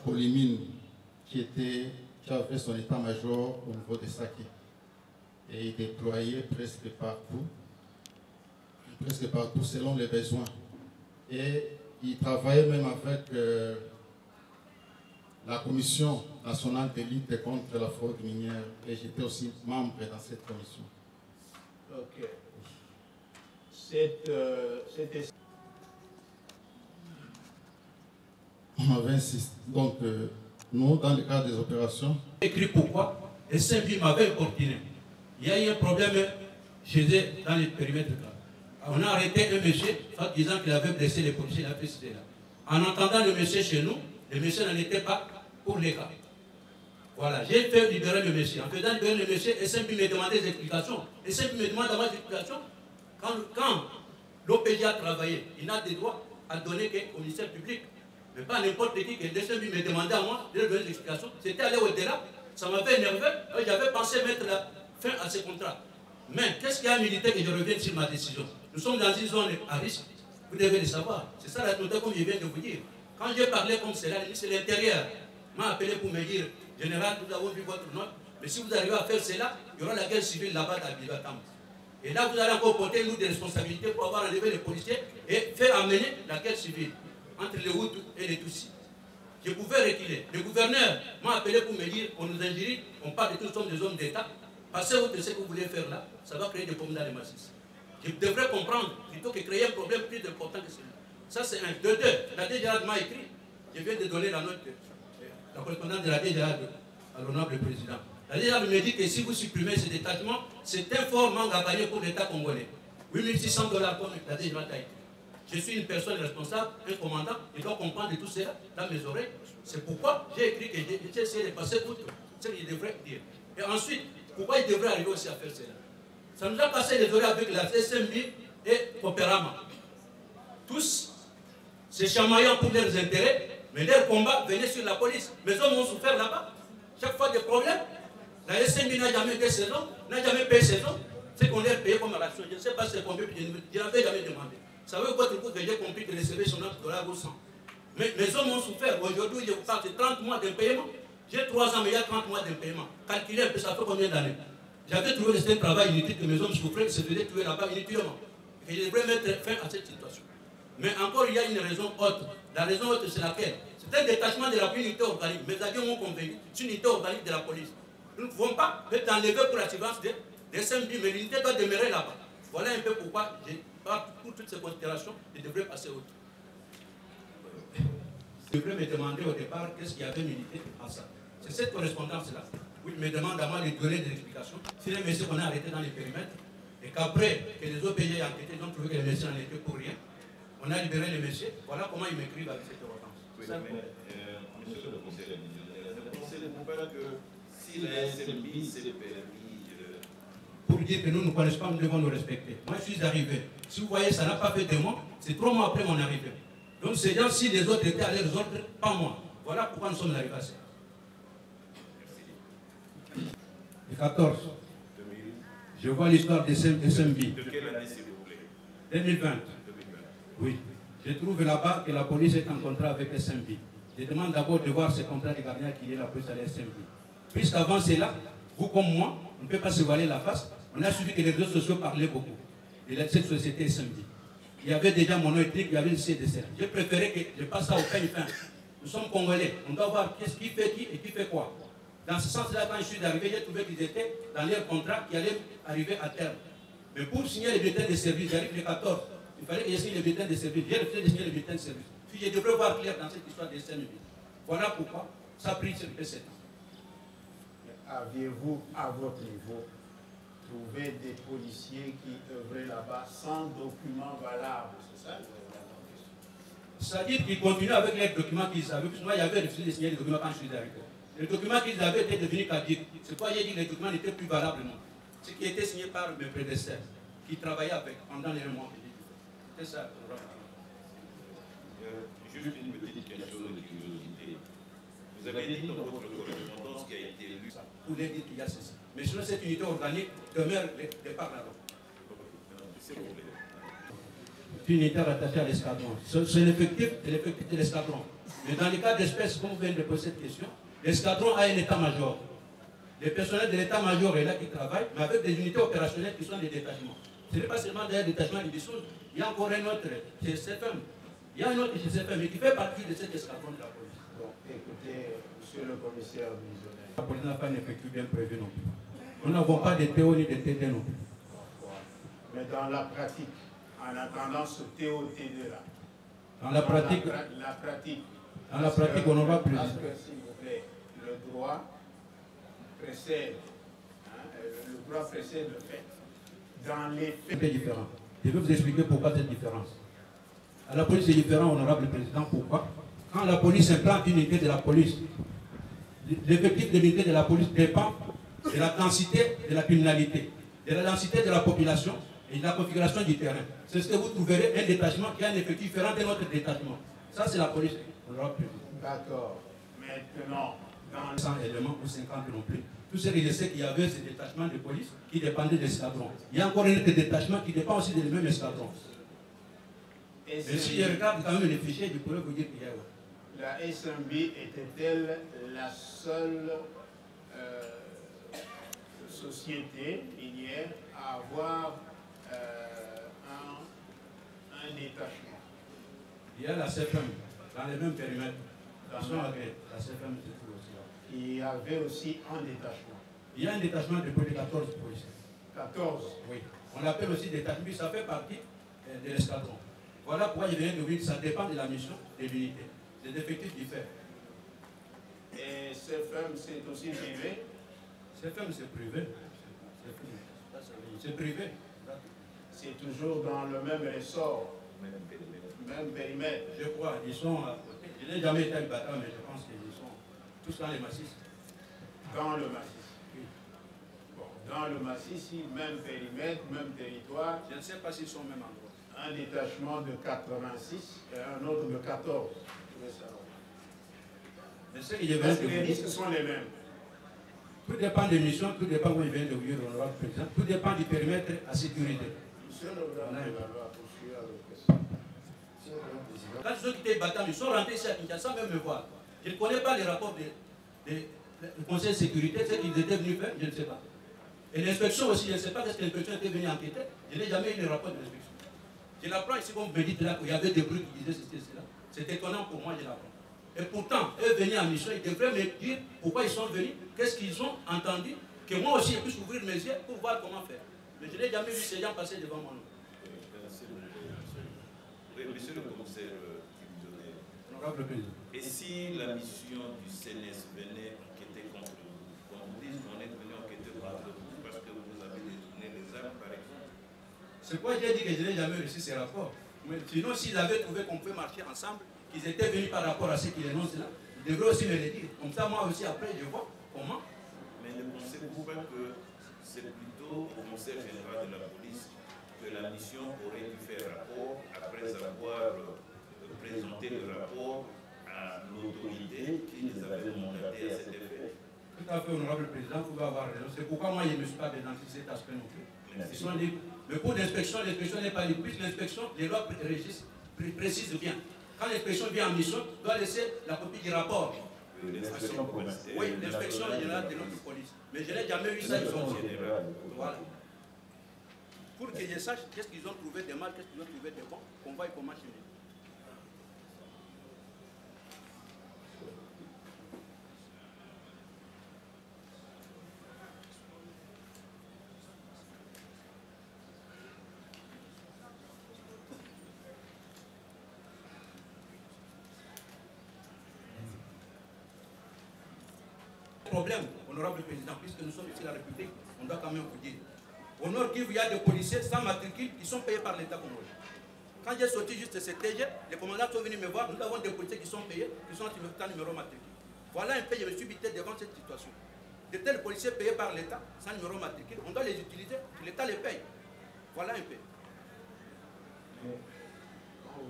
Polymine qui avait son état-major au niveau de Saké. est déployé presque partout selon les besoins. Et il travaillait même avec la Commission nationale de lutte contre la fraude minière et j'étais aussi membre dans cette commission. Ok. On avait insisté. Donc, nous, dans le cadre des opérations... Écrit pourquoi et Saint-Bi m'avait importuné. Il y a eu un problème chez eux dans les périmètres. On a arrêté un monsieur en disant qu'il avait blessé les policiers, il a fait cela. En entendant le monsieur chez nous, le monsieur n'en était pas pour les cas. Voilà, j'ai fait libérer le monsieur. En faisant libérer le monsieur, SMB me demandait des explications. SMB me demande d'avoir des explications. Quand l'OPJ a travaillé, il n'a des droits à donner qu'au ministère public. Mais pas n'importe qui, que SMB me demandait à moi de donner des explications. C'était aller au-delà. Ça m'avait énervé. J'avais pensé mettre la fin à ce contrat. Mais qu'est-ce qui a milité que je revienne sur ma décision? Nous sommes dans une zone à risque. Vous devez le savoir. C'est ça la note comme je viens de vous dire. Quand j'ai parlé comme cela, c'est l'intérieur m'a appelé pour me dire, général, nous avons vu votre note, mais si vous arrivez à faire cela, il y aura la guerre civile là-bas à Bibatam. Et là, vous allez encore porter nous des responsabilités pour avoir enlevé les policiers et faire amener la guerre civile entre les Hutus et les Tutsis. Je pouvais reculer. Le gouverneur m'a appelé pour me dire, on nous injurie, on parle de tous, nous sommes des hommes d'État. Passez outre ce que vous voulez faire là, ça va créer des problèmes dans les massifs. Je devrais comprendre, plutôt que créer un problème plus important que celui-là. Ça, c'est un. De deux, la DGRAD m'a écrit, je viens de donner la note, la correspondance de la DGRAD à l'honorable président. La DGRAD me dit que si vous supprimez ce détachement, c'est un fort manque à gagner pour l'État congolais. 8 600 $, comme la DGRAD a écrit. Je suis une personne responsable, un commandant, je dois comprendre tout cela dans mes oreilles. C'est pourquoi j'ai écrit que j'ai essayé de passer outre ce que je devrais dire. Et ensuite, pourquoi il devrait arriver aussi à faire cela? Ça nous a passé les oreilles avec la SMB et Opérama. Tous, c'est chamaillant pour leurs intérêts, mais leur combat venait sur la police. Mes hommes ont souffert là-bas. Chaque fois des problèmes. La SMB n'a jamais fait saison, n'a jamais payé saison. C'est qu'on leur payé comme action. Je ne sais pas si c'est combien, je n'avais jamais demandé. Ça veut quoi que j'ai compris que les CV sont $100 ou 100. Mais mes hommes ont souffert. Aujourd'hui, je vous parle de 30 mois d'impayement. J'ai 3 ans, mais il y a 30 mois d'impayement. Calculez un peu, ça fait combien d'années? J'avais trouvé que c'était un travail inutile, que mes hommes souffraient, qu'ils se faisaient tuer là-bas inutilement. Et je devrais mettre fin à cette situation. Mais encore, il y a une raison autre. La raison autre, c'est laquelle? C'est un détachement de la unité organique. Mes amis m'ont convaincu. C'est une unité organique de la police. Nous ne pouvons pas être enlever pour la surveillance des SMB, mais l'unité doit demeurer là-bas. Voilà un peu pourquoi, pour toutes ces considérations, je devrais passer autre. Je devrais me demander au départ qu'est-ce qui avait milité à ça. C'est cette correspondance-là. Oui, il me demande à moi de donner des explications. C'est les messieurs qu'on a arrêtés dans les périmètres, et qu'après que les OPJ aient enquêté, ils ont trouvé que les messieurs n'en étaient pour rien. On a libéré les messieurs. Voilà comment ils m'écrivent avec cette ordonnance. Oui, monsieur le conseiller, le conseiller vous parle que si la SMB s'est permis... Pour dire que nous ne connaissons pas, nous devons nous respecter. Moi, je suis arrivé. Si vous voyez, ça n'a pas fait 2 mois, c'est 3 mois après mon arrivée. Donc, ces gens, si les autres étaient à leurs ordres, pas moi. Voilà pourquoi nous sommes arrivés à ça. Le 14. Je vois l'histoire de SMB. De quelle année, s'il vous plaît? 2020. Oui. Je trouve là-bas que la police est en contrat avec SMB. Je demande d'abord de voir ce contrat de gardien qui est la police à la SMB. Puisqu'avant cela, vous comme moi, on ne peut pas se voiler la face. On a suivi que les réseaux sociaux parlaient beaucoup de cette société SMB. Il y avait déjà mon éthique, il y avait une CDC. J'ai préféré que je passe ça au peigne fin. Nous sommes Congolais. On doit voir qui fait qui et qui fait quoi. Dans ce sens-là, quand je suis arrivé, j'ai trouvé qu'ils étaient dans leur contrat qui allait arriver à terme. Mais pour signer les bulletins de service, j'arrive le 14. Il fallait que je signe les bulletins de service. J'ai refusé de signer les bulletins de service. Puis je devrais voir clair dans cette histoire de SMB. Voilà pourquoi ça a pris 7 ans. Aviez-vous, à votre niveau, trouvé des policiers qui œuvraient là-bas sans documents valables? C'est ça? C'est-à-dire qu'ils continuaient avec les documents qu'ils avaient. Moi, il y avait refusé de signer les documents quand je suis arrivé. Les documents qu'ils avaient étaient devenus caducs. C'est pourquoi j'ai dit que les documents n'étaient plus valables, non. Ce qui était signé par mes prédécesseurs, qui travaillaient avec pendant les mois. C'est ça. Juste une petite question de curiosité. Vous avez dit dans votre correspondance qui a été lue. Vous voulez dire qu'il y a ceci. Mais sinon, cette unité organique demeure de par là. C'est une unité rattachée à l'escadron. C'est l'effectif de l'escadron. Mais dans les cas d'espèce, comme vous venez de poser cette question, l'escadron a un état-major. Les personnels de l'état-major est là qui travaillent, mais avec des unités opérationnelles qui sont des détachements. Ce n'est pas seulement des détachements de Bissou, il y a encore un autre chez CFM. Il y a un autre chez CFM, mais qui fait partie de cet escadron de la police. Bon, écoutez, monsieur le commissaire divisionnaire. La police n'a pas un effectif bien prévu non plus. Nous n'avons pas de TO ni de TD non plus. Mais dans la pratique, en attendant ce TO-TD là, dans la pratique, on aura plus. Parce que, s'il vous plaît, le droit précède, le droit précède le fait. Dans les faits. C'est différent. Je vais vous expliquer pourquoi cette différence. À la police, c'est différent, honorable président. Pourquoi? Quand la police implante une unité de la police, l'effectif de l'unité de la police dépend de la densité de la criminalité, de la densité de la population et de la configuration du terrain. C'est ce que vous trouverez un détachement qui a un effectif différent de notre détachement. Ça, c'est la police. D'accord. Maintenant, dans 100 éléments ou 50 non plus. Tout ce que je sais qu'il y avait ces détachements de police qui dépendaient des escadrons. Il y a encore un autre détachement qui dépend aussi des mêmes escadrons. Et si je regarde quand même les fichiers, je pourrais vous dire qu'il y a. La SMB était-elle la seule société minière à avoir un détachement? Il y a la CFM, dans les mêmes périmètres. La CFM se trouve aussi là. Il y avait aussi un détachement. Il y a un détachement de plus de 14 policiers. 14? Oui. On l'appelle aussi détachement, ça fait partie de l'escadron. Voilà pourquoi il vient de dire que ça dépend de la mission de l'unité. Les effectifs diffèrent. Et CFM, c'est aussi privé? CFM, c'est privé. C'est privé. C'est toujours dans le même ressort, même périmètre. Je crois, ils sont à côté. Je n'ai jamais été à Bata, mais je pense qu'ils sont tous dans les massifs. Dans le massif. Oui. Bon, dans le massif, même périmètre, même territoire. Je ne sais pas s'ils sont au même endroit. Un détachement de 86 et un autre de 14. Mais ce que je Parce que les risques sont les mêmes. Tout dépend des missions, tout dépend où il vient de vivre, l'honorable président. Tout dépend du périmètre à sécurité. Monsieur le président, quand ils ont quitté Batam, ils sont rentrés ici à Kinshasa sans même me voir. Je ne connais pas les rapports du Conseil de sécurité, ce qu'ils étaient venus faire, je ne sais pas. Et l'inspection aussi, je ne sais pas ce que l'inspection était venue enquêter. Je n'ai jamais eu le rapport de l'inspection. Je l'apprends ici comme vous me dites là qu'il y avait des bruits qui disaient ceci, cela. C'est étonnant pour moi, je l'apprends. Et pourtant, eux venus en mission, ils devraient me dire pourquoi ils sont venus, qu'est-ce qu'ils ont entendu, que moi aussi je puisse ouvrir mes yeux pour voir comment faire. Mais je n'ai jamais vu ces gens passer devant mon nom. Monsieur le commissaire divisionnaire, honorable président. Et si la mission du CNS venait enquêter contre vous, qu'on vous dise qu'on est venu enquêter contre vous parce que vous avez détourné les armes, par exemple? C'est pourquoi j'ai dit que je n'ai jamais reçu ces rapports. Mais sinon, s'ils avaient trouvé qu'on pouvait marcher ensemble, qu'ils étaient venus par rapport à ce qu'ils énoncent là, ils devraient aussi me le dire. Comme ça, moi aussi, après, je vois comment. Mais ne pensez-vous pas que c'est plutôt au conseil général de la police que la mission aurait dû faire rapport après avoir présenté le rapport à l'autorité qui les avait mandatés à cet effet? Tout à fait, honorable président, vous pouvez avoir raison. C'est pourquoi moi, je ne me suis pas dénoncé cet aspect non plus. Ils sont libres. Le cours d'inspection, l'inspection n'est pas libre. Puisque l'inspection, les lois précisent bien. Quand l'inspection vient en mission, doit laisser la copie du rapport. Oui, l'inspection générale de notre police. Mais je n'ai jamais vu ça, ils ont dit. Voilà. Pour que je sache qu'est-ce qu'ils ont trouvé de mal, qu'est-ce qu'ils ont trouvé de bon, qu'on voit comment chez nous. Problème, honorable président, puisque nous sommes ici à la République, on doit quand même vous dire. Au Nord Kivu, il y a des policiers sans matricule qui sont payés par l'État congolais. Quand j'ai sorti juste ce TG, les commandants sont venus me voir, nous avons des policiers qui sont payés, qui sont en numéro matricule. Voilà un peu, je me suis bité devant cette situation. De tels policiers payés par l'État, sans numéro matricule, on doit les utiliser, l'État les paye. Voilà un peu.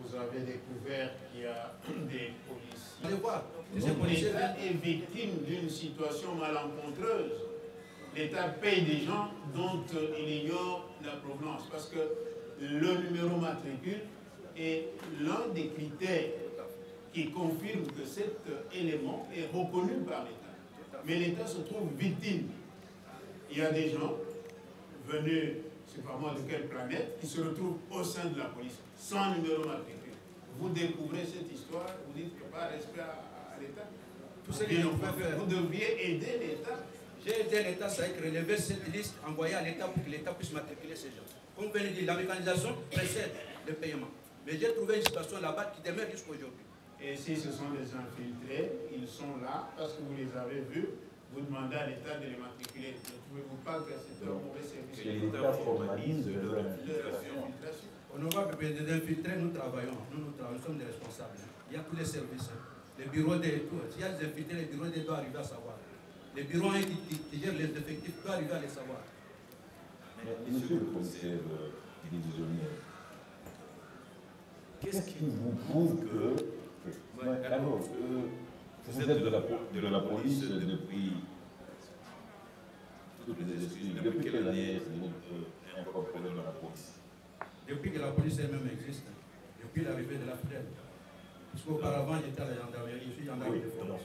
Vous avez découvert qu'il y a des policiers. Allez voir. L'État est victime d'une situation malencontreuse. L'État paye des gens dont il ignore la provenance. Parce que le numéro matricule est l'un des critères qui confirme que cet élément est reconnu par l'État. Mais l'État se trouve victime il y a des gens venus, je ne sais pas moi de quelle planète, qui se retrouvent au sein de la police, sans numéro matricule. Vous découvrez cette histoire, vous dites que pas respect à l'État. Tout ce qu'ils ont fait, vous devriez aider l'État. J'ai aidé l'État, ça veut dire relever cette liste, envoyer à l'État pour que l'État puisse matriculer ces gens. Comme vous venez de dire, la mécanisation précède le paiement. Mais j'ai trouvé une situation là-bas qui demeure jusqu'à aujourd'hui. Et si ce sont des infiltrés, ils sont là parce que vous les avez vus, vous demandez à l'État de les matriculer. Ne trouvez-vous pas que c'est un mauvais service? Que l'État formalise leur infiltration. Honorable président, des infiltrés, nous travaillons. Nous sommes des responsables. Il y a tous les services. Les bureaux des tout. S'il y a des infiltrés, les bureaux des doivent arriver à savoir. Les bureaux qui gèrent les effectifs doivent arriver à les savoir. Monsieur le commissaire divisionnaire, qu'est-ce qui vous prouve que... Alors, vous êtes de la police depuis toutes les excuses. Depuis quelle année êtes-vous incorporé dans la police? Depuis que la police elle-même existe, depuis l'arrivée de la FDEL. Parce qu'auparavant, j'étais à la gendarmerie, je suis gendarme de France.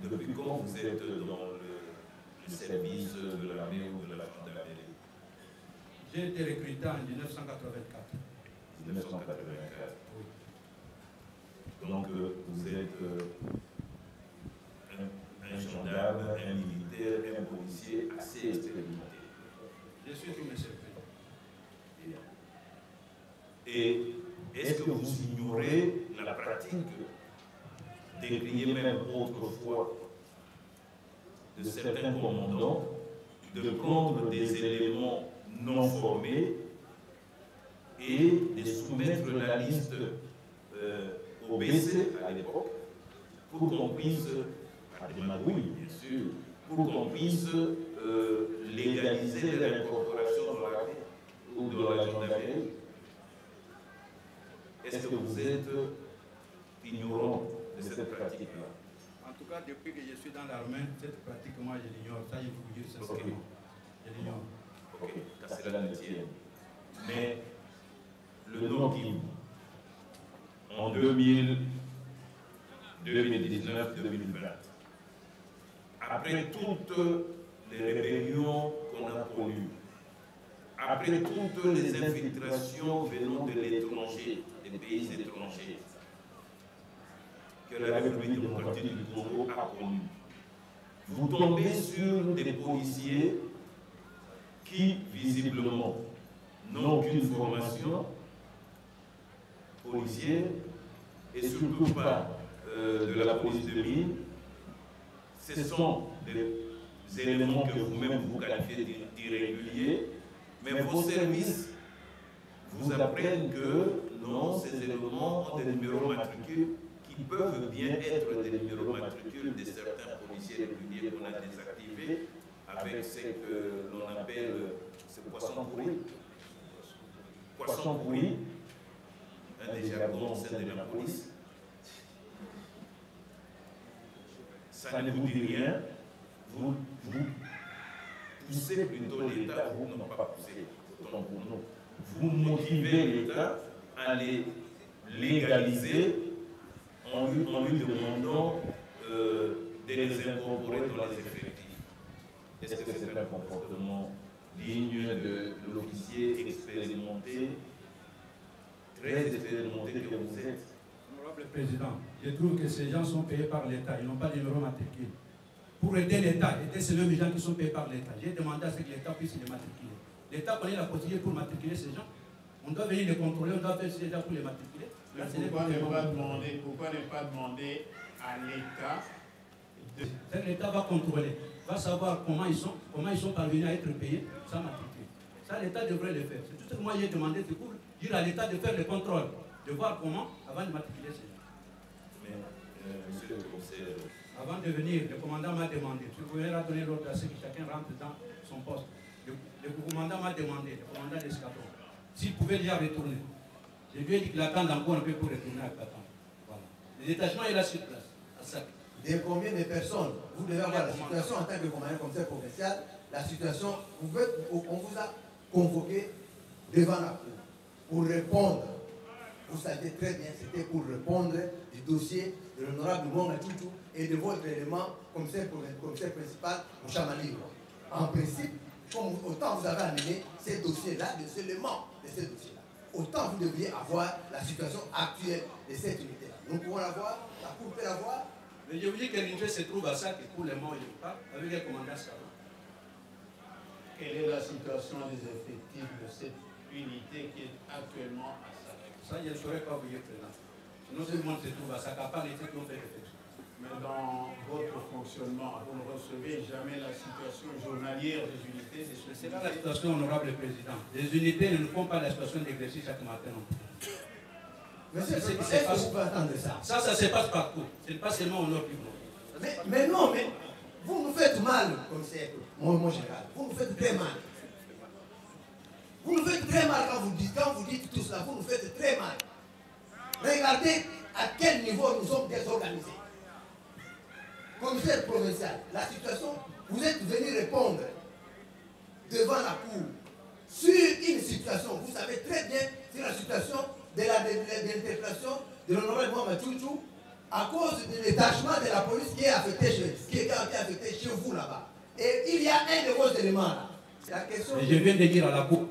Depuis quand vous êtes dans le service de l'armée ou de la gendarmerie? J'ai été recruté en 1984. 1984. Oui. Donc vous êtes un gendarme, un militaire, un policier assez expérimenté. Je suis tout mes services. Et est-ce que vous ignorez la pratique décriée même autrefois de certains commandants de prendre des éléments non formés et de soumettre la liste au BC à l'époque pour qu'on puisse, à des magouilles bien sûr, pour qu'on puisse légaliser l'incorporation dans l'armée ou dans la gendarmerie? Est-ce que vous êtes ignorant de cette pratique-là? En tout cas, depuis que je suis dans l'armée, cette pratique, moi, je l'ignore. Ça, je vais vous dire sincèrement. Je l'ignore. Ok, qu'à cela ne tienne. Mais le Nord Kivu, en 2019-2020, après toutes les rébellions qu'on a connues, après toutes les infiltrations venant de l'étranger, des pays étrangers, que la République démocratique du Congo a connu, vous tombez sur des policiers qui, visiblement, n'ont aucune formation policière et surtout pas de la police de mine. Ce sont des éléments que vous-même vous qualifiez d'irréguliers, mais vos services vous apprennent que non, ces éléments ont des numéros matricules qui peuvent bien être des numéros matricules de certains policiers réguliers qu'on a désactivés avec ce que l'on appelle ce poisson pourri. Poisson pourri, un des jargons au sein de la police. Ça ne vous dit rien, vous poussez plutôt l'État, vous n'avez pas poussé, autant pour nous. Vous motivez l'État à les légaliser en lui demandant de les incorporer dans les effectifs. Est-ce que c'est un comportement digne de l'officier expérimenté, très expérimenté que vous êtes? Honorable Président, je trouve que ces gens sont payés par l'État, ils n'ont pas de numéro matricule. Pour aider l'État, aider ces mêmes gens qui sont payés par l'État, j'ai demandé à ce que l'État puisse les matriculer. L'État connaît la procédure pour matriculer ces gens. On doit venir les contrôler, on doit faire ces gens pour les matriculer. Pourquoi ne pas demander à l'État de... L'État va contrôler, va savoir comment ils sont parvenus à être payés sans matriculer. Ça, l'État devrait le faire. C'est tout ce que moi j'ai demandé, c'est pour dire à l'État de faire le contrôle, de voir comment avant de matriculer ces gens. Mais, monsieur le commissaire, avant de venir, le commandant m'a demandé, si vous pouvez donner l'ordre à ce que chacun rentre dans son poste. Le commandant m'a demandé, le commandant d'escadron, s'il pouvait déjà retourner. Je lui ai dit qu'il attend encore un peu pour retourner à Katan. Voilà. Le détachement est là sur place, à Sac. De combien de personnes vous devez avoir la situation en tant que commandant commissaire provincial, la situation, on vous a convoqué devant la cour pour répondre. Vous savez très bien, c'était pour répondre du dossier de l'honorable Mwanga Tutu et de votre élément commissaire principal au Chamalibre. en principe, comme autant vous avez amené ces dossiers-là, des éléments de ces dossiers-là, autant vous devriez avoir la situation actuelle de cette unité-là. Nous pouvons l'avoir, la Cour peut l'avoir. Mais je vous dis que l'unité se trouve à ça, que pour le moment, je parle avec les commandants salons. Quelle est la situation des effectifs de cette unité qui est actuellement à ça? Ça, je ne saurais pas vous dire présent. Sinon, tout le monde se trouve à ça, à part les trucs qui ont fait réflexion. Mais dans votre fonctionnement, vous ne recevez jamais la situation journalière des unités. C'est là la situation, honorable président. Les unités ne nous font pas la situation d'exercice chaque matin non plus. Monsieur, est-ce que vous pouvez attendre ça? Ça se passe partout. Ce n'est pas seulement au nord du monde. Mais non, mais vous nous faites mal, commissaire, mon général. Vous nous faites très mal. Vous nous faites très mal quand vous dites tout cela. Vous nous faites très mal. Regardez à quel niveau nous sommes désorganisés. Commissaire provincial, la situation, vous êtes venu répondre devant la Cour sur une situation, vous savez très bien, c'est la situation de l'interpellation de l'honorable Mohamed Chouchou à cause de l'étachement de la police qui est affecté chez vous là-bas. Et il y a un de vos éléments là. La question. Je viens de dire à la Cour,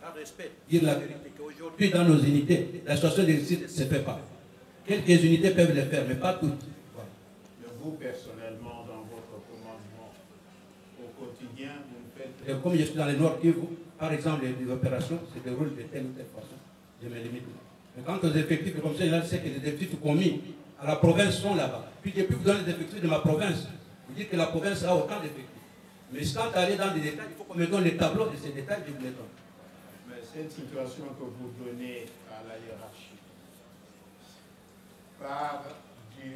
par respect, dire la vérité, qu'aujourd'hui dans nos unités, la situation d'exercice ne se fait pas. Quelques unités peuvent le faire, mais pas toutes. Voilà. Mais vous, personnellement, dans votre commandement, au quotidien, vous faites... Et comme je suis dans le Nord Kivu, par exemple, les opérations se déroulent de telle ou telle façon. Je me limite. Mais quant aux effectifs, comme ça, je sais que les effectifs commis à la province sont là-bas. Puis depuis que vous donnez les effectifs de ma province, vous dites que la province a autant d'effectifs. Mais quand aller dans des détails, il faut qu'on me donne les tableaux de ces détails, je vous les donne. Mais cette situation que vous donnez à la hiérarchie,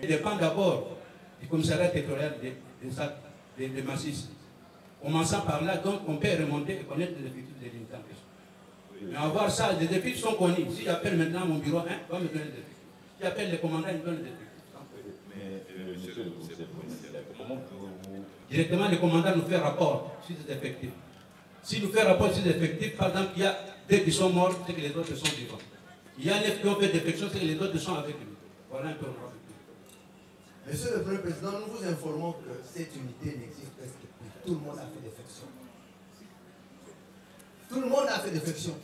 il dépend d'abord du commissariat territorial de Massis. Commençant par là, donc on peut remonter et connaître les effectifs des l'unité en question. Mais avoir ça, les effectifs sont connus. Si j'appelle maintenant mon bureau 1, il va me donner des effectifs. Si j'appelle les commandants, il me donne des effectifs. Mais, monsieur le commissaire provincial, comment vous... Directement, le commandant nous fait rapport sur ces effectifs. S'il nous fait rapport sur ces effectifs, par exemple, il y a 2 qui sont morts, c'est que les autres sont vivants. Il y a 9 qui ont fait défection, c'est que les autres sont avec nous. Voilà un peu. Monsieur le Premier Président, nous vous informons que cette unité n'existe presque plus. Tout le monde a fait défection. Tout le monde a fait défection.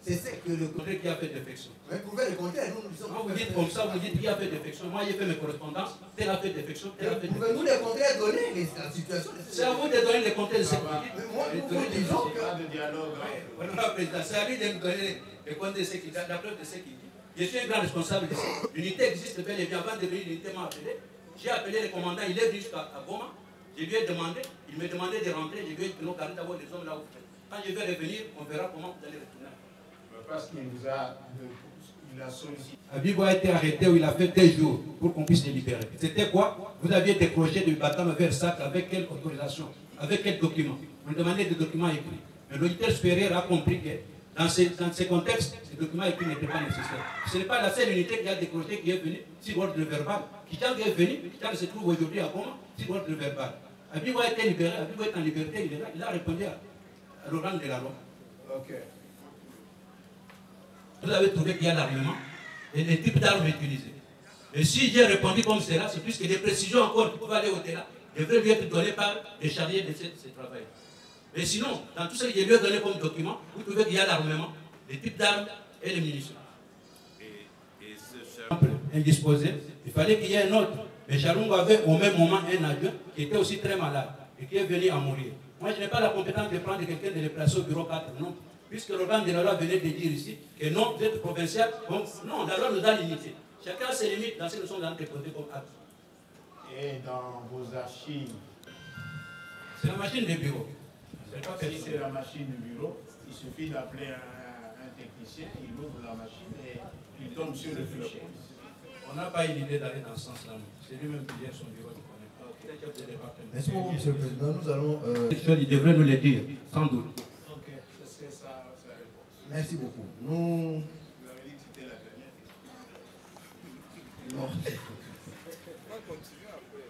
C'est ce que le contraire qui a fait défection. Mais prouvez le contraire, nous nous sommes. Quand vous dites comme ça, vous dites qui a fait défection. Moi, j'ai fait mes correspondances, tel a fait défection, tel a fait défection. Pouvez-vous les contraires donner la situation? C'est à vous de donner les contraires de ce que vous dites. Mais moi, nous disons que. Pas de dialogue. Voilà, président, c'est à lui de nous donner les contraires de ce qu'il dit, la preuve de ce qu'il dit. Je suis un grand responsable de ça. L'unité existe bel et bien. Avant de venir, l'unité m'a appelé. J'ai appelé le commandant, il est venu jusqu'à Goma. Je lui ai demandé, il me demandait de rentrer. Je lui ai dit que nous allons avoir des hommes là où vous êtes. Quand je vais revenir, on verra comment vous allez retourner. Parce qu'il vous a, il a sollicité. Abibo a été arrêté où il a fait 2 jours pour qu'on puisse le libérer. C'était quoi? Vous aviez décroché du bâtiment vers Sac avec quelle autorisation? Avec quel document? On demandait des documents écrits. Mais l'auditeur supérieur a compris que dans ces contextes, ces documents écrits n'étaient pas nécessaires. Ce n'est pas la seule unité qui a décroché qui est venue sur ordre verbal. Kichang est venu, Kichang se trouve aujourd'hui à Goma sur ordre verbal. Abibo a été libéré, Abibo est en liberté, il est là, il a répondu à l'oral de la loi. Ok. Vous avez trouvé qu'il y a l'armement et les types d'armes utilisées. Et si j'ai répondu comme cela, c'est plus que des précisions encore qui peuvent aller au-delà, devraient lui être données par les chargés de ce travail. Mais sinon, dans tout ce que je lui ai donné comme document, vous trouvez qu'il y a l'armement, les types d'armes et les munitions. Et ce indisposé, il fallait qu'il y ait un autre. Mais Chalungo avait au même moment un adjoint qui était aussi très malade et qui est venu à mourir. Moi, je n'ai pas la compétence de prendre quelqu'un de le placer au bureau 4, non. Puisque l'organe de la loi venait de dire ici que non, vous êtes provincial, donc non, la loi nous a l'unité. Chacun a ses limites dans ce que nous sommes dans déposés comme acte. Et dans vos archives, c'est la machine de bureau. Si c'est la machine de bureau, il suffit d'appeler un technicien, il ouvre la machine et il tombe sur le fichier. On n'a pas eu l'idée d'aller dans ce sens-là. C'est lui-même qui gère son bureau de connexion. Merci beaucoup, Monsieur le Président. Nous allons. Il devrait nous le dire, sans doute. Ok, c'est ça. Merci beaucoup. Nous. Vous avez dit que c'était la dernière question. Non. On va continuer après.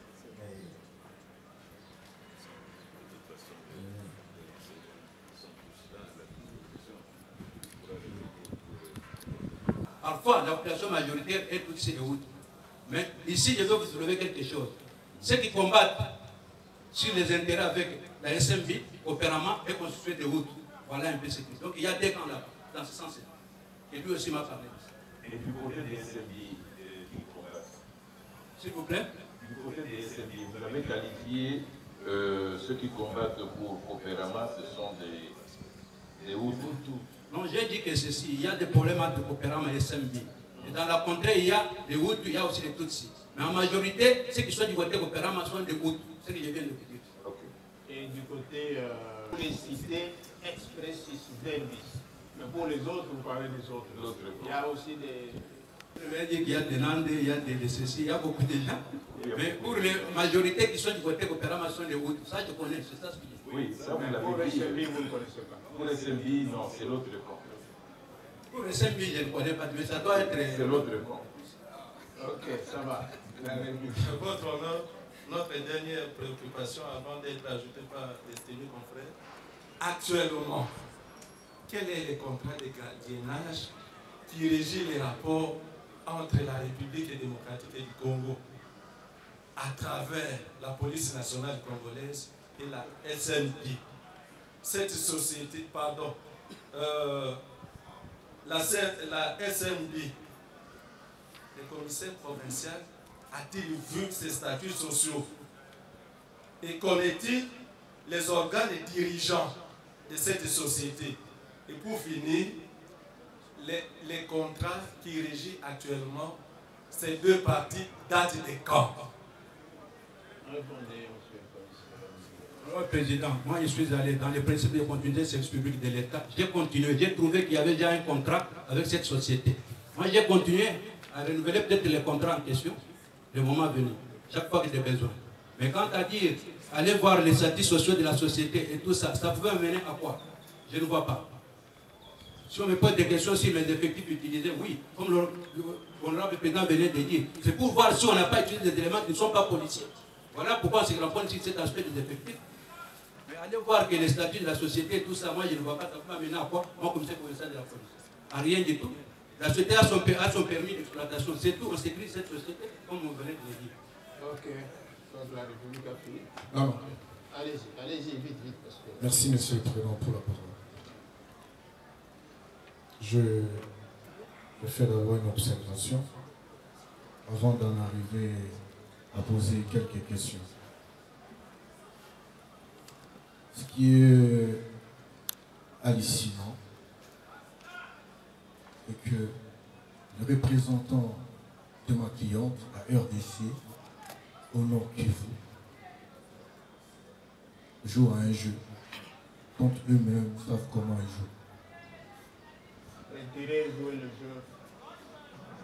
Parfois, la population majoritaire est toute et autres. Mais ici, je veux vous soulever quelque chose. Ceux qui combattent sur les intérêts avec la SMB, Opérama et constituer des routes. Voilà un peu ce qui. Donc il y a des camps là-bas, dans ce sens-là. Et lui aussi m'a parlé. Et du côté des SMB qui combattent. S'il vous plaît. Du côté des SMB, vous avez qualifié ceux qui combattent pour Opérama, ce sont des Hutus. Non, j'ai dit que ceci, il y a des problèmes entre Opérama et SMB. Et dans la contrée, il y a les Hutus, il y a aussi les Tutsis. Mais en majorité, ceux qui sont du côté Opérama sont des Hutus, ce que je viens de vous dire. Okay. Et du côté, pour les citer, expressis verbis. Mais pour les autres, vous parlez des autres. Il y a aussi des... Je vais dire qu'il y a des Nandes, il y a des ceci, il y a beaucoup de gens. Mais pour les majorités qui sont du côté Opérama sont des Hutus. Ça, je connais, c'est ça ce que je dis. Oui, ça vous l'avez dit. Pour les SMB, vous ne connaissez pas. Pour les SMB, non, c'est l'autre camp. Pour les SMB, je ne connais pas, mais ça doit être... C'est l'autre camp. Ok, ça va. Votre honneur, notre dernière préoccupation avant d'être ajoutée par l'estime confrère, actuellement, quel est le contrat de gardiennage qui régit les rapports entre la République démocratique du Congo à travers la police nationale congolaise et la SNP? Cette société, pardon, la SNB, le commissaire provincial, a-t-il vu ses statuts sociaux? Et connaît-il les organes dirigeants de cette société? Et pour finir, les contrats qui régissent actuellement ces deux parties datent de quand? Répondez, monsieur le Alors, Président, moi je suis allé dans les principes de continuité de service public de l'État. J'ai continué, j'ai trouvé qu'il y avait déjà un contrat avec cette société. Moi j'ai continué à renouveler peut-être les contrats en question, le moment venu, chaque fois que j'ai besoin. Mais quant à dire, aller voir les statuts sociaux de la société et tout ça, ça pouvait amener à quoi? Je ne vois pas. Si on me pose des questions sur les effectifs utilisés, oui, comme l'honorable président venait de dire, c'est pour voir si on n'a pas utilisé des éléments qui ne sont pas policiers. Voilà pourquoi on se rencontre sur cet aspect des effectifs. Mais allez voir que les statuts de la société et tout ça, moi je ne vois pas, ça peut amener à quoi? Moi, comme c'est commissaire de la police. À rien du tout. La société a son permis d'exploitation, c'est tout, on s'écrit cette société, comme on venait de le dire. Ok, donc la République a fini. Non. Allez-y, vite, parce que... Merci, Monsieur le Président, pour la parole. Je vais faire d'abord une observation avant d'en arriver à poser quelques questions. Ce qui est hallucinant est que le représentant de ma cliente à RDC, au Nord Kivu, joue à un jeu dont eux-mêmes savent comment ils jouent. Retirer, jouer le jeu,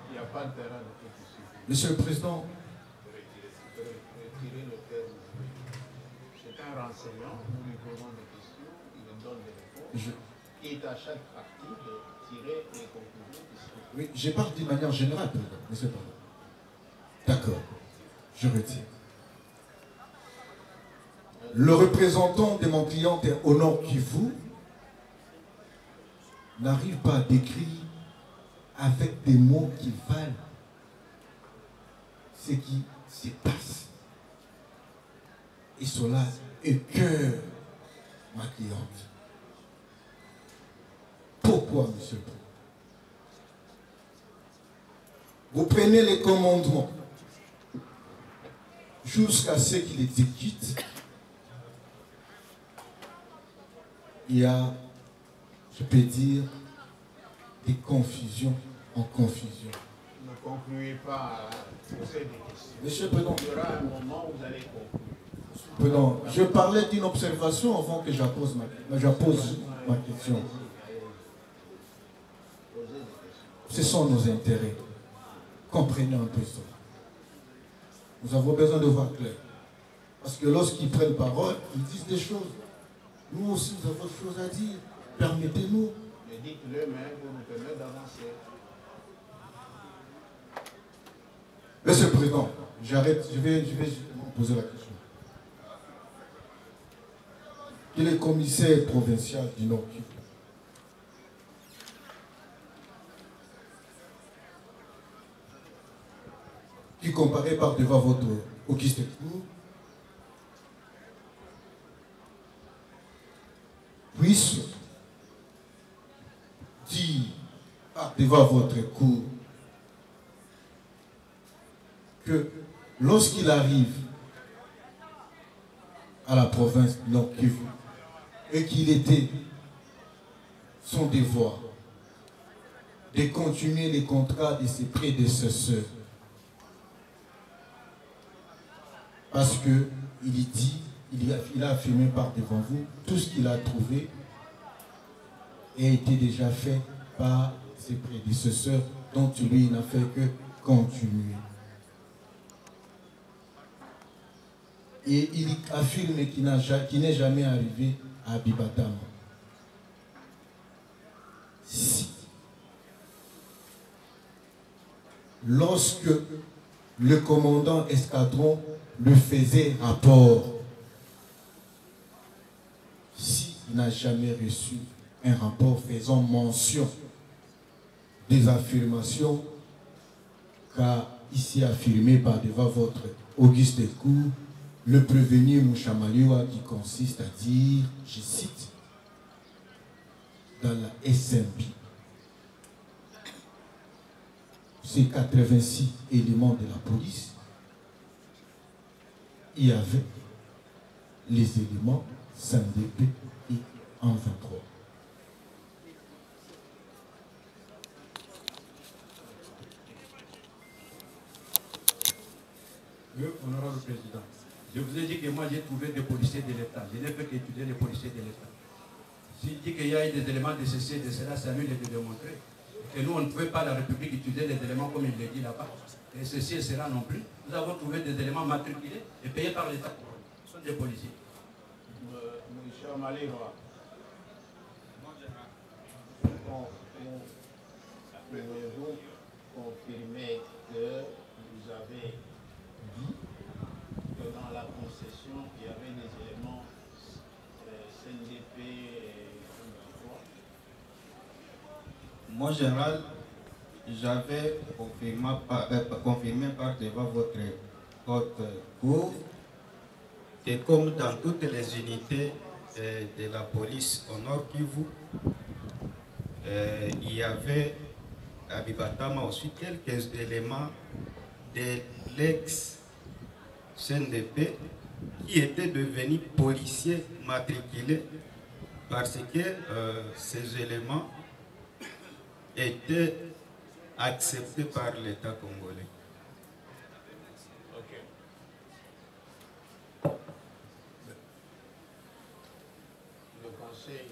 il n'y a pas de terrain de compétition. Monsieur le Président, Retirer le terme jouer. C'est un renseignant, nous lui posons des questions, il nous donne des réponses. Il est à chaque partie de tirer les conclusions qui sont... Oui, je parle d'une manière générale, Président, Monsieur le Président. D'accord, je retire. Le représentant de mon client au Nord Kivu n'arrive pas à décrire avec des mots qui valent ce qui se passe. Et cela écoeure ma cliente. Pourquoi, monsieur le Président? Vous prenez les commandements jusqu'à ce qu'il exécute. Il y a, je peux dire, des confusions en confusion. Ne concluez pas à poser des questions. Monsieur le Président, Il y aura un moment où vous allez conclure. Président, je parlais d'une observation avant que j'appose ma question. Ce sont nos intérêts. Comprenez un peu ça. Nous avons besoin de voir clair. Parce que lorsqu'ils prennent parole, ils disent des choses. Nous aussi, nous avons des choses à dire. Permettez-nous. Mais dites-le même pour nous permettre d'avancer. Monsieur le Président, j'arrête, je vais vous poser la question. Quel est le commissaire provincial du Nord Kivu? Qui comparait par devant votre Auguste Cour puisse dire devant votre cour que lorsqu'il arrive à la province de Nord Kivu et qu'il était son devoir de continuer les contrats de ses prédécesseurs, parce que il a affirmé par devant vous tout ce qu'il a trouvé a été déjà fait par ses prédécesseurs, dont lui n'a fait que continuer. Et il affirme qu'il n'est jamais arrivé à Bibatama. Si, lorsque le commandant escadron lui faisait rapport, s'il n'a jamais reçu un rapport faisant mention des affirmations qu'a ici affirmé par devant votre Auguste Cour, le prévenu Mouchamaliwa, qui consiste à dire, je cite, dans la SMP, ces 86 éléments de la police, il y avait les éléments SANDP et en 23. Honorable Président, je vous ai dit que moi j'ai trouvé des policiers de l'État. Je n'ai fait qu'étudier les policiers de l'État. S'il dit qu'il y a eu des éléments de ceci et de cela, c'est à lui de le démontrer. Que nous, on ne pouvait pas, la République, étudier les éléments comme il le dit là-bas. Et ceci et cela non plus. Nous avons trouvé des éléments matriculés et payés par l'État. Ce sont des policiers. Monsieur Maliwa, pouvez-vous confirmer que vous avez dit que dans la concession, il y avait des éléments CNDP et Mon général, j'avais confirmé par devant votre cour que comme dans toutes les unités de la police au Nord Kivu, il y avait à Bibatama aussi quelques éléments de l'ex-CNDP qui étaient devenus policiers matriculés parce que ces éléments étaient acceptés par l'État congolais. le Conseil.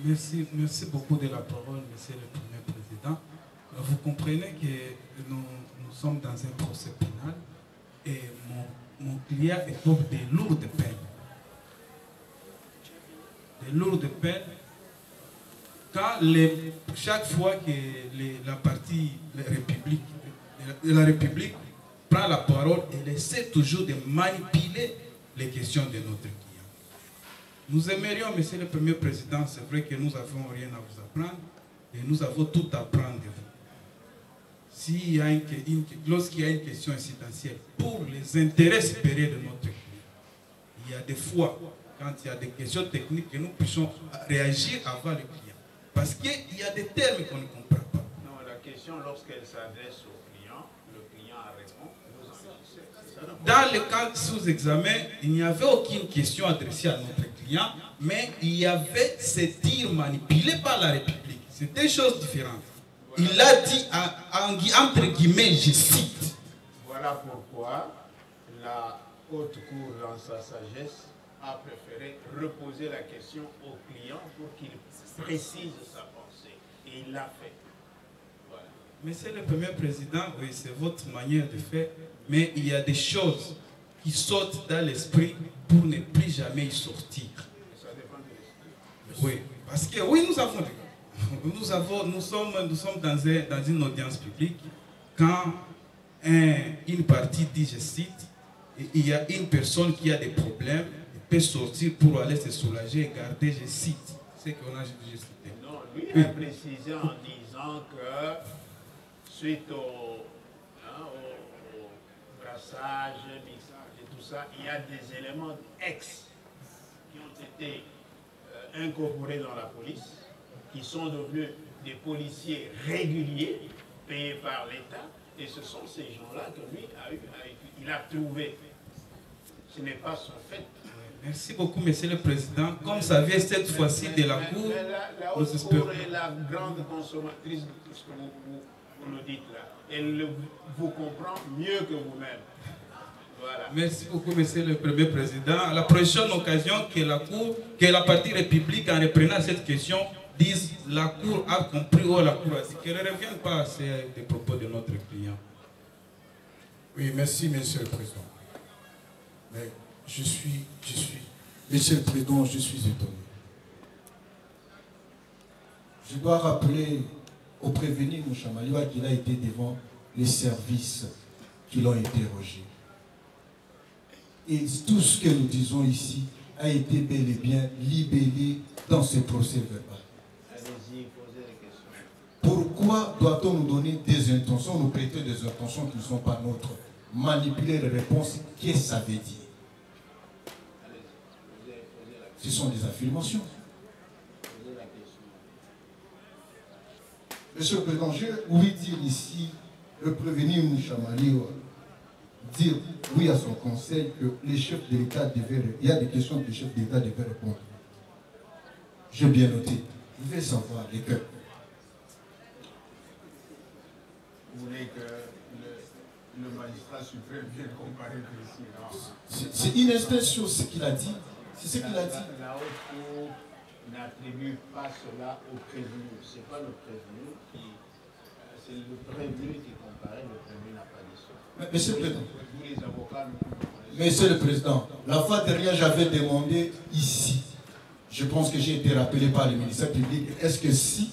Merci beaucoup de la parole, Monsieur le Premier Président. Vous comprenez que nous sommes dans un procès pénal et mon client écope des lourdes peines. Des lourdes peines. Chaque fois que la partie la République prend la parole, elle essaie toujours de manipuler les questions de notre client. Nous aimerions, Monsieur le Premier Président, c'est vrai que nous n'avons rien à vous apprendre, et nous avons tout à apprendre de vous. Lorsqu'il y a une question incidentielle pour les intérêts supérieurs de notre client, il y a des fois, quand il y a des questions techniques, que nous puissions réagir avant le client. Parce qu'il y a des termes qu'on ne comprend pas. Non, la question, lorsqu'elle s'adresse au client, le client répond, vous en Dans le cas sous examen, il n'y avait aucune question adressée à notre client, mais il y avait ces tirs manipulés par la République. C'est des choses différentes. Voilà. Il a dit, entre guillemets, je cite. Voilà pourquoi la haute cour, dans sa sagesse, a préféré reposer la question au client pour qu'il précise sa pensée. Et il l'a fait. Voilà. Monsieur le Premier Président, oui, c'est votre manière de faire, mais il y a des choses qui sautent dans l'esprit pour ne plus jamais y sortir. Ça dépend de l'esprit. Oui, parce que oui, nous sommes dans une audience publique. Quand une partie dit, je cite, il y a une personne qui a des problèmes, peut sortir pour aller se soulager et garder, je cite, ce qu'on a juste cité. Non, lui a précisé en disant que suite au brassage, mixage et tout ça, il y a des éléments ex qui ont été incorporés dans la police, qui sont devenus des policiers réguliers, payés par l'État, et ce sont ces gens-là que lui il a trouvé. Ce n'est pas son fait. Merci beaucoup, Monsieur le Président. Comme ça vient cette fois-ci de la Cour, la haute Cour est la grande consommatrice de tout ce que vous nous dites là. Elle vous comprend mieux que vous-même. Voilà. Merci beaucoup, Monsieur le Premier Président. À la prochaine occasion que la Cour, que la partie République, en reprenant cette question, dise la Cour a compris ou la Cour a dit. Qu'elle ne revienne pas à ces propos de notre client. Oui, merci, Monsieur le Président. Mais Monsieur le Président, je suis étonné. Je dois rappeler au prévenu Mouchamaliwa qu'il a été devant les services qui l'ont interrogé. Et tout ce que nous disons ici a été bel et bien libellé dans ce procès verbal. Allez-y, posez les questions. Pourquoi doit-on nous donner des intentions, nous prêter des intentions qui ne sont pas nôtres? Manipuler les réponses, qu'est-ce que ça veut dire? Ce sont des affirmations. Monsieur le Président, je voulais dire ici, le prévenu Mouchamaliwa, dire oui à son conseil que les chefs de l'État devaient, il y a des questions que les chefs de l'État devaient répondre. J'ai bien noté. Vous devez savoir lesquels. Vous voulez que le magistrat suprême vienne comparer ici? C'est une espèce de ce qu'il a dit. C'est ce qu'il a dit. La haute cour n'attribue pas cela au prévenu. Ce n'est pas le prévenu qui... C'est le prévenu qui comparait, le prévenu n'a pas dit ça. Monsieur le Président. Vous, les avocats, Monsieur le Président, la fois dernière, j'avais demandé ici, je pense que j'ai été rappelé par le ministère public, est-ce que si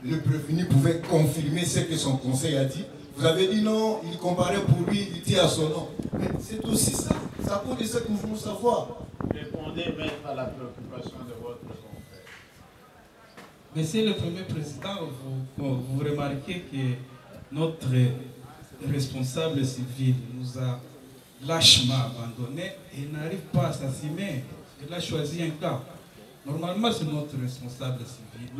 le prévenu pouvait confirmer ce que son conseil a dit, vous avez dit non, il comparait pour lui, il tient à son nom. Mais c'est aussi ça, ça pose ce que nous voulons savoir. Répondez même à la préoccupation de votre confrère. Monsieur le Premier Président, vous remarquez que notre responsable civil nous a lâchement abandonné et n'arrive pas à s'assumer. Il a choisi un cas. Normalement, c'est notre responsable civil.